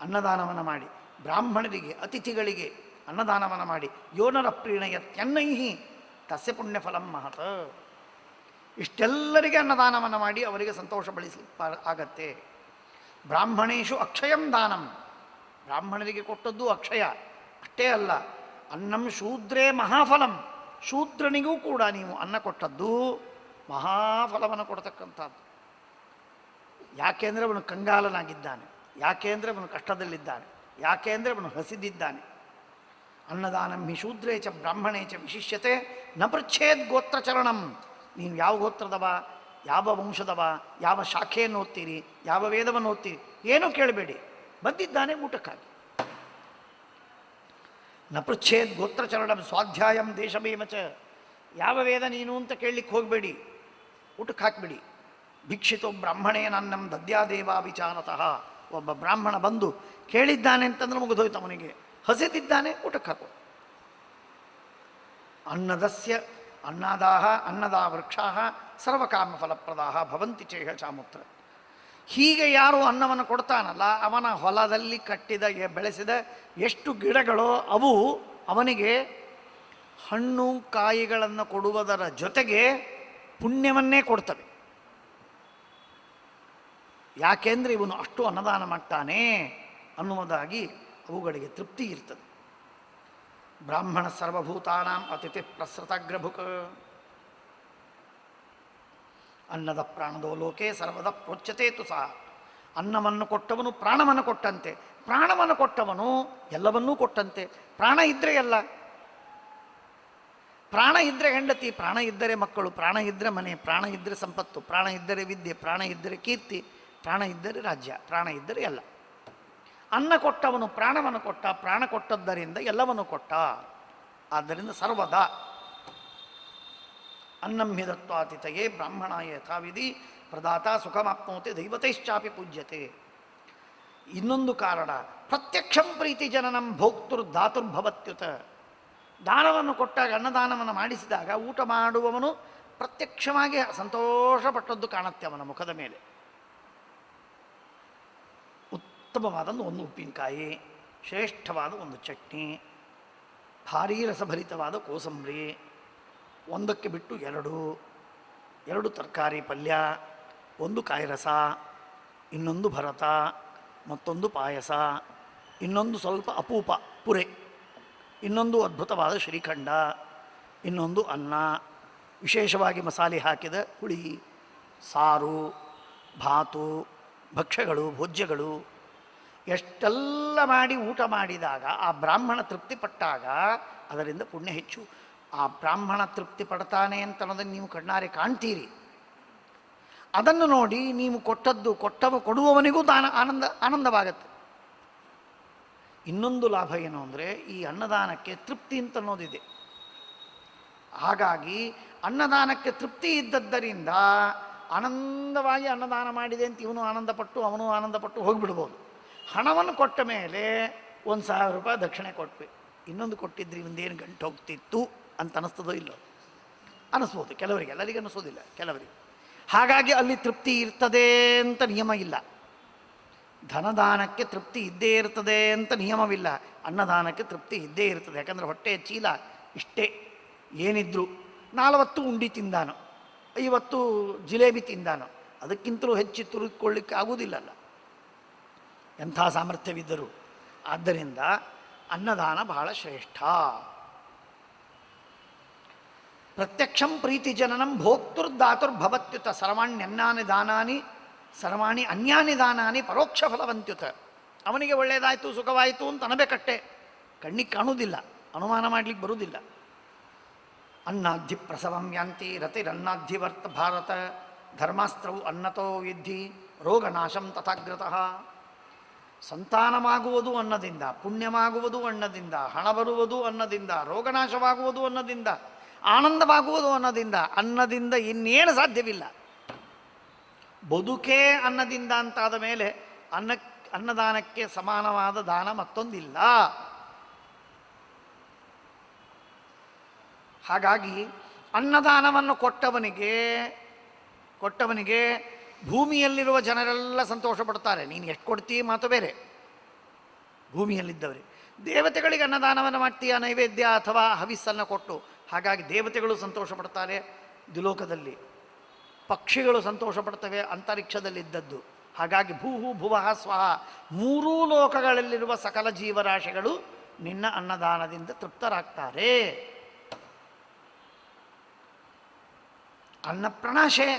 ಅನ್ನದಾನವನ್ನು ಮಾಡಿ, ಬ್ರಾಹ್ಮಣರಿಗೆ ಅತಿಥಿಗಳಿಗೆ ಅನ್ನದಾನವನ್ನು ಮಾಡಿ, ಯೋನರ ಪ್ರೀಣಯತ್ಯನ್ನೈಹಿ ತಸ್ಯ ಪುಣ್ಯಫಲಂ ಮಹತ್. ಇಷ್ಟೆಲ್ಲರಿಗೆ ಅನ್ನದಾನವನ್ನು ಮಾಡಿ ಅವರಿಗೆ ಸಂತೋಷ ಆಗತ್ತೆ. ಬ್ರಾಹ್ಮಣೇಶು ಅಕ್ಷಯಂ ದಾನಂ, ಬ್ರಾಹ್ಮಣರಿಗೆ ಕೊಟ್ಟದ್ದು ಅಕ್ಷಯ ಅಷ್ಟೇ ಅಲ್ಲ, ಅನ್ನಂ ಶೂದ್ರೇ ಮಹಾಫಲಂ, ಶೂದ್ರನಿಗೂ ಕೂಡ ನೀವು ಅನ್ನ ಕೊಟ್ಟದ್ದು ಮಹಾಫಲವನ್ನು ಕೊಡ್ತಕ್ಕಂಥದ್ದು. ಯಾಕೆಂದರೆ ಅವನು ಕಂಗಾಲನಾಗಿದ್ದಾನೆ, ಯಾಕೆಂದರೆ ಅವನು ಕಷ್ಟದಲ್ಲಿದ್ದಾನೆ, ಯಾಕೆಂದರೆ ಅವನು ಹಸಿದಿದ್ದಾನೆ. ಅನ್ನದಾನಂ ಹಿ ಶೂದ್ರೇ ಚ ಬ್ರಾಹ್ಮಣೇ ಚ ವಿಶಿಷ್ಯತೆ ನ ಪೃಚ್ಛೇದ್ ಗೋತ್ರಚರಣಂ. ನೀವು ಯಾವ ಗೋತ್ರದವ, ಯಾವ ವಂಶದವ, ಯಾವ ಶಾಖೆಯನ್ನು ಓದ್ತೀರಿ, ಯಾವ ವೇದವನ್ನು ಓದ್ತೀರಿ, ಏನೂ ಕೇಳಬೇಡಿ, ಬಂದಿದ್ದಾನೆ ಊಟಕ್ಕಾಗಿ. ನ ಪೃಚ್ಛೇದ್ ಗೋತ್ರಚರಣಂ ಸ್ವಾಧ್ಯಾಯಂ ದೇಶಮೇವ ಚ. ಯಾವ ವೇದ ನೀನು ಅಂತ ಕೇಳಲಿಕ್ಕೆ ಹೋಗಬೇಡಿ, ಊಟಕ್ಕೆ ಹಾಕಿಬಿಡಿ. ಭಿಕ್ಷಿತೋ ಬ್ರಾಹ್ಮಣೇನನ್ನಂ ದದ್ಯಾದೇವ ವಿಚಾರತಃ. ಒಬ್ಬ ಬ್ರಾಹ್ಮಣ ಬಂದು ಕೇಳಿದ್ದಾನೆ ಅಂತಂದ್ರೆ ಮುಗಿದೋಯ್ತು, ಅವನಿಗೆ ಹಸಿದಿದ್ದಾನೆ, ಊಟಕ್ಕೆ ಹಾಕು. ಅನ್ನದಸ್ಯ ಅನ್ನದಾಹ ಅನ್ನದಾ ವೃಕ್ಷಾಹ ಸರ್ವಕಾಮ ಫಲಪ್ರದಾಹ ಭವಂತಿ ಚೇಹ ಚಾಮುತ್ರ. ಹೀಗೆ ಯಾರು ಅನ್ನವನ್ನು ಕೊಡ್ತಾನಲ್ಲ, ಅವನ ಹೊಲದಲ್ಲಿ ಕಟ್ಟಿದ ಬೆಳೆಸಿದ ಎಷ್ಟು ಗಿಡಗಳೋ ಅವು ಅವನಿಗೆ ಹಣ್ಣು ಕಾಯಿಗಳನ್ನು ಕೊಡುವುದರ ಜೊತೆಗೆ ಪುಣ್ಯವನ್ನೇ ಕೊಡ್ತವೆ. ಯಾಕೆಂದರೆ ಇವನು ಅಷ್ಟು ಅನ್ನದಾನ ಮಾಡ್ತಾನೆ ಅನ್ನುವುದಾಗಿ ಅವುಗಳಿಗೆ ತೃಪ್ತಿ ಇರ್ತದೆ. ಬ್ರಾಹ್ಮಣ ಸರ್ವಭೂತಾನಾಂ ಅತಿಥಿ ಪ್ರಸೃತಾಗ್ರಭುಕ. ಅನ್ನದ ಪ್ರಾಣದೋ ಲೋಕೆ ಸರ್ವದ ಪ್ರೋಚ್ಯತೆ ತು ಸಹ. ಅನ್ನವನ್ನು ಕೊಟ್ಟವನು ಪ್ರಾಣವನ್ನು ಕೊಟ್ಟಂತೆ, ಪ್ರಾಣವನ್ನು ಕೊಟ್ಟವನು ಎಲ್ಲವನ್ನೂ ಕೊಟ್ಟಂತೆ. ಪ್ರಾಣ ಇದ್ದರೆ ಎಲ್ಲ, ಪ್ರಾಣ ಇದ್ದರೆ ಹೆಂಡತಿ, ಪ್ರಾಣ ಇದ್ದರೆ ಮಕ್ಕಳು, ಪ್ರಾಣ ಇದ್ದರೆ ಮನೆ, ಪ್ರಾಣ ಇದ್ದರೆ ಸಂಪತ್ತು, ಪ್ರಾಣ ಇದ್ದರೆ ವಿದ್ಯೆ, ಪ್ರಾಣ ಇದ್ದರೆ ಕೀರ್ತಿ, ಪ್ರಾಣ ಇದ್ದರೆ ರಾಜ್ಯ, ಪ್ರಾಣ ಇದ್ದರೆ ಎಲ್ಲ. ಅನ್ನ ಕೊಟ್ಟವನು ಪ್ರಾಣವನ್ನು ಕೊಟ್ಟ, ಪ್ರಾಣ ಕೊಟ್ಟದ್ದರಿಂದ ಎಲ್ಲವನ್ನು ಕೊಟ್ಟ. ಆದ್ದರಿಂದ ಸರ್ವದ ಅನ್ನಂ ಹಿ ದತ್ವಾತಿಥಯೇ ಬ್ರಾಹ್ಮಣಾಯ ಯಥಾವಿಧಿ ಪ್ರದಾತ ಸುಖಮಾಪ್ನೋತಿ ದೈವತೈಶ್ಚಾಪಿ ಪೂಜ್ಯತೆ. ಇನ್ನೊಂದು ಕಾರಣ, ಪ್ರತ್ಯಕ್ಷಂ ಪ್ರೀತಿ ಜನನಂ ಭೋಕ್ತುರ್ ಧಾತುರ್ಭವತ್ಯುತ. ದಾನವನ್ನು ಕೊಟ್ಟಾಗ, ಅನ್ನದಾನವನ್ನು ಮಾಡಿಸಿದಾಗ ಊಟ ಮಾಡುವವನು ಪ್ರತ್ಯಕ್ಷವಾಗಿ ಸಂತೋಷಪಟ್ಟದ್ದು ಕಾಣುತ್ತೆ ಅವನ ಮುಖದ ಮೇಲೆ. ಉತ್ತಮವಾದ ಒಂದು ಉಪ್ಪಿನಕಾಯಿ, ಶ್ರೇಷ್ಠವಾದ ಒಂದು ಚಟ್ನಿ, ಭಾರೀ ರಸಭರಿತವಾದ ಕೋಸಂಬರಿ, ಒಂದಕ್ಕೆ ಬಿಟ್ಟು ಎರಡು ತರಕಾರಿ ಪಲ್ಯ, ಒಂದು ಕಾಯಿ ರಸ, ಇನ್ನೊಂದು ಭರತ, ಮತ್ತೊಂದು ಪಾಯಸ, ಇನ್ನೊಂದು ಸ್ವಲ್ಪ ಅಪೂಪ ಪುರೆ, ಇನ್ನೊಂದು ಅದ್ಭುತವಾದ ಶ್ರೀಖಂಡ, ಇನ್ನೊಂದು ಅನ್ನ, ವಿಶೇಷವಾಗಿ ಮಸಾಲೆ ಹಾಕಿದ ಹುಳಿ, ಸಾರು, ಭಾತು, ಭಕ್ಷ್ಯಗಳು, ಭೋಜ್ಯಗಳು, ಎಷ್ಟೆಲ್ಲ ಮಾಡಿ ಊಟ ಮಾಡಿದಾಗ ಆ ಬ್ರಾಹ್ಮಣ ತೃಪ್ತಿಪಟ್ಟಾಗ ಅದರಿಂದ ಪುಣ್ಯ ಹೆಚ್ಚು. ಆ ಬ್ರಾಹ್ಮಣ ತೃಪ್ತಿ ಪಡ್ತಾನೆ ಅಂತ ಅನ್ನೋದನ್ನು ನೀವು ಕಣ್ಣಾರೆ ಕಾಣ್ತೀರಿ. ಅದನ್ನು ನೋಡಿ ನೀವು ಕೊಡುವವನಿಗೂ ಆನಂದವಾಗತ್ತೆ. ಇನ್ನೊಂದು ಲಾಭ ಏನು ಅಂದರೆ, ಈ ಅನ್ನದಾನಕ್ಕೆ ತೃಪ್ತಿ ಅಂತ ಅನ್ನೋದಿದೆ. ಹಾಗಾಗಿ ಅನ್ನದಾನಕ್ಕೆ ತೃಪ್ತಿ ಇದ್ದದ್ದರಿಂದ ಆನಂದವಾಗಿ ಅನ್ನದಾನ ಮಾಡಿದೆ ಅಂತ ಇವನು ಆನಂದಪಟ್ಟು ಅವನು ಆನಂದಪಟ್ಟು ಹೋಗಿಬಿಡ್ಬೋದು. ಹಣವನ್ನು ಕೊಟ್ಟ ಮೇಲೆ 1,000 ರೂಪಾಯಿ ದಕ್ಷಿಣೆ ಕೊಟ್ವಿ, ಇನ್ನೊಂದು ಕೊಟ್ಟಿದ್ರಿ ಒಂದೇನು ಗಂಟು ಹೋಗ್ತಿತ್ತು ಅಂತ ಅನ್ನಿಸ್ತದೋ ಇಲ್ಲೋ, ಅನ್ನಿಸ್ಬೋದು ಕೆಲವರಿಗೆ, ಎಲ್ಲರಿಗೆ ಅನ್ನಿಸೋದಿಲ್ಲ ಕೆಲವರಿಗೆ. ಹಾಗಾಗಿ ಅಲ್ಲಿ ತೃಪ್ತಿ ಇರ್ತದೆ ಅಂತ ನಿಯಮ ಇಲ್ಲ. ಧನದಾನಕ್ಕೆ ತೃಪ್ತಿ ಇದ್ದೇ ಇರ್ತದೆ ಅಂತ ನಿಯಮವಿಲ್ಲ, ಅನ್ನದಾನಕ್ಕೆ ತೃಪ್ತಿ ಇದ್ದೇ ಇರ್ತದೆ. ಯಾಕಂದರೆ ಹೊಟ್ಟೆಯ ಚೀಲ ಇಷ್ಟೇ, ಏನಿದ್ರು 40 ಉಂಡಿ ತಿಂದಾನೋ, 50 ಜಿಲೇಬಿ ತಿಂದಾನೋ, ಅದಕ್ಕಿಂತಲೂ ಹೆಚ್ಚು ತುರುಕೊಳ್ಳಿಕ್ಕೆ ಆಗುವುದಿಲ್ಲಲ್ಲ ಎಂಥ ಸಾಮರ್ಥ್ಯವಿದ್ದರೂ. ಆದ್ದರಿಂದ ಅನ್ನದಾನ ಬಹಳ ಶ್ರೇಷ್ಠ. ಪ್ರತ್ಯಕ್ಷಂ ಪ್ರೀತಿ ಜನನಂ ಭೋಕ್ತುರ್ಧಾತುರ್ಭವತ್ಯುತ. ಸರ್ವಾಣಿ ಅನ್ಯಾನಿ ದಾನಾನಿ ಪರೋಕ್ಷ ಫಲವಂತ್ಯುತ. ಅವನಿಗೆ ಒಳ್ಳೆಯದಾಯಿತು ಸುಖವಾಯಿತು ಅಂತ ಅನಬೇಕಟ್ಟೆ, ಕಣ್ಣಿಗೆ ಕಾಣುವುದಿಲ್ಲ, ಅನುಮಾನ ಮಾಡಲಿಕ್ಕೆ ಬರುವುದಿಲ್ಲ. ಅನ್ನಾಧಿ ಪ್ರಸವಂ ಯಾಂತಿ ರತಿರನ್ನಾಧಿವರ್ತ ಭಾರತ ಧರ್ಮಾಸ್ತ್ರವು ಅನ್ನತೋ ವಿದ್ಧಿ ರೋಗನಾಶಂ ತಥಾಗ್ರತಃ. ಸಂತಾನವಾಗುವುದು ಅನ್ನದಿಂದ, ಪುಣ್ಯವಾಗುವುದು ಅನ್ನದಿಂದ, ಹಣ ಬರುವುದು ಅನ್ನದಿಂದ, ರೋಗನಾಶವಾಗುವುದು ಅನ್ನದಿಂದ, ಆನಂದವಾಗುವುದು ಅನ್ನದಿಂದ ಇನ್ನೇನು ಸಾಧ್ಯವಿಲ್ಲ. ಬದುಕೇ ಅನ್ನದಿಂದ ಅಂತಾದ ಮೇಲೆ ಅನ್ನದಾನಕ್ಕೆ ಸಮಾನವಾದ ದಾನ ಮತ್ತೊಂದಿಲ್ಲ. ಹಾಗಾಗಿ ಅನ್ನದಾನವನ್ನು ಕೊಟ್ಟವನಿಗೆ ಭೂಮಿಯಲ್ಲಿರುವ ಜನರೆಲ್ಲ ಸಂತೋಷ ಪಡ್ತಾರೆ. ನೀನು ಎಷ್ಟು ಕೊಡ್ತೀಯ ಮಾತು ಬೇರೆ, ಭೂಮಿಯಲ್ಲಿದ್ದವರಿಗೆ. ದೇವತೆಗಳಿಗೆ ಅನ್ನದಾನವನ್ನು ಮಾಡ್ತೀಯ, ನೈವೇದ್ಯ ಅಥವಾ ಹವಿಸ್ಸನ್ನು ಕೊಟ್ಟು, ಹಾಗಾಗಿ ದೇವತೆಗಳು ಸಂತೋಷ ಪಡ್ತಾರೆ ದ್ವಿಲೋಕದಲ್ಲಿ, ಪಕ್ಷಿಗಳು ಸಂತೋಷ ಪಡ್ತವೆ ಅಂತರಿಕ್ಷದಲ್ಲಿದ್ದದ್ದು. ಹಾಗಾಗಿ ಭೂಹು ಭುವಃ ಸ್ವಹ ಮೂರೂ ಲೋಕಗಳಲ್ಲಿರುವ ಸಕಲ ಜೀವರಾಶಿಗಳು ನಿನ್ನ ಅನ್ನದಾನದಿಂದ ತೃಪ್ತರಾಗ್ತಾರೆ. ಅನ್ನಪ್ರಣಾಶೆ,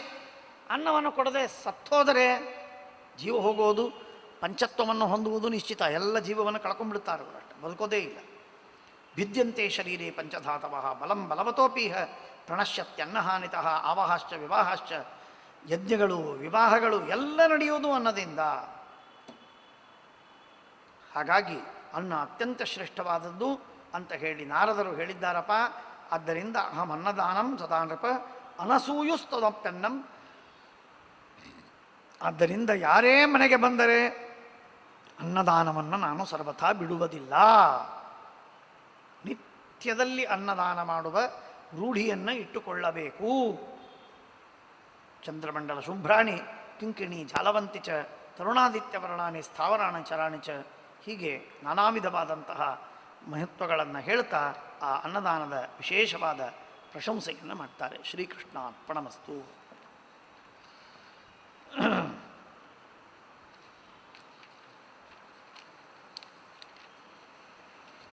ಅನ್ನವನ್ನು ಕೊಡದೆ ಸತ್ತೋದರೆ ಜೀವ ಹೋಗೋದು, ಪಂಚತ್ವವನ್ನು ಹೊಂದುವುದು ನಿಶ್ಚಿತ. ಎಲ್ಲ ಜೀವವನ್ನು ಕಳ್ಕೊಂಡ್ಬಿಡ್ತಾರೆ ಅವರು, ಅಷ್ಟೆ, ಬದುಕೋದೇ ಇಲ್ಲ. ಭಿದ್ಯಂತೆ ಶರೀರೇ ಪಂಚಧಾತವಃ ಬಲಂ ಬಲವತೋಪೀಹ ಪ್ರಣಶ್ಯತ್ಯನ್ನಹಾನಿತಃ ಆವಾಹಾಶ್ಚ ವಿವಾಹಾಶ್ಚ. ಯಜ್ಞಗಳು ವಿವಾಹಗಳು ಎಲ್ಲ ನಡೆಯುವುದು ಅನ್ನದಿಂದ. ಹಾಗಾಗಿ ಅನ್ನ ಅತ್ಯಂತ ಶ್ರೇಷ್ಠವಾದದ್ದು ಅಂತ ಹೇಳಿ ನಾರದರು ಹೇಳಿದ್ದಾರಪ್ಪ. ಆದ್ದರಿಂದ ಅಹಂ ಅನ್ನದಾನಂ ಸದಾ ನೃಪ ಅನಸೂಯುಸ್ತದಪ್ಯನ್ನಂ. ಆದ್ದರಿಂದ ಯಾರೇ ಮನೆಗೆ ಬಂದರೆ ಅನ್ನದಾನವನ್ನು ನಾನು ಸರ್ವಥಾ ಬಿಡುವುದಿಲ್ಲ. ನಿತ್ಯದಲ್ಲಿ ಅನ್ನದಾನ ಮಾಡುವ ರೂಢಿಯನ್ನು ಇಟ್ಟುಕೊಳ್ಳಬೇಕು. ಚಂದ್ರಮಂಡಲ ಶುಭ್ರಾಣಿ ಕಿಂಕಿಣಿ ಜಾಲವಂತಿ ಚ ತರುಣಾದಿತ್ಯವರ್ಣಾನಿ ಸ್ಥಾವರಾಣಿ ಚರಾಣಿ ಚ. ಹೀಗೆ ನಾನಾ ವಿಧವಾದಂತಹ ಮಹತ್ವಗಳನ್ನು ಹೇಳ್ತಾ ಆ ಅನ್ನದಾನದ ವಿಶೇಷವಾದ ಪ್ರಶಂಸೆಯನ್ನು ಮಾಡ್ತಾರೆ. ಶ್ರೀಕೃಷ್ಣ ಅರ್ಪಣಮಸ್ತು.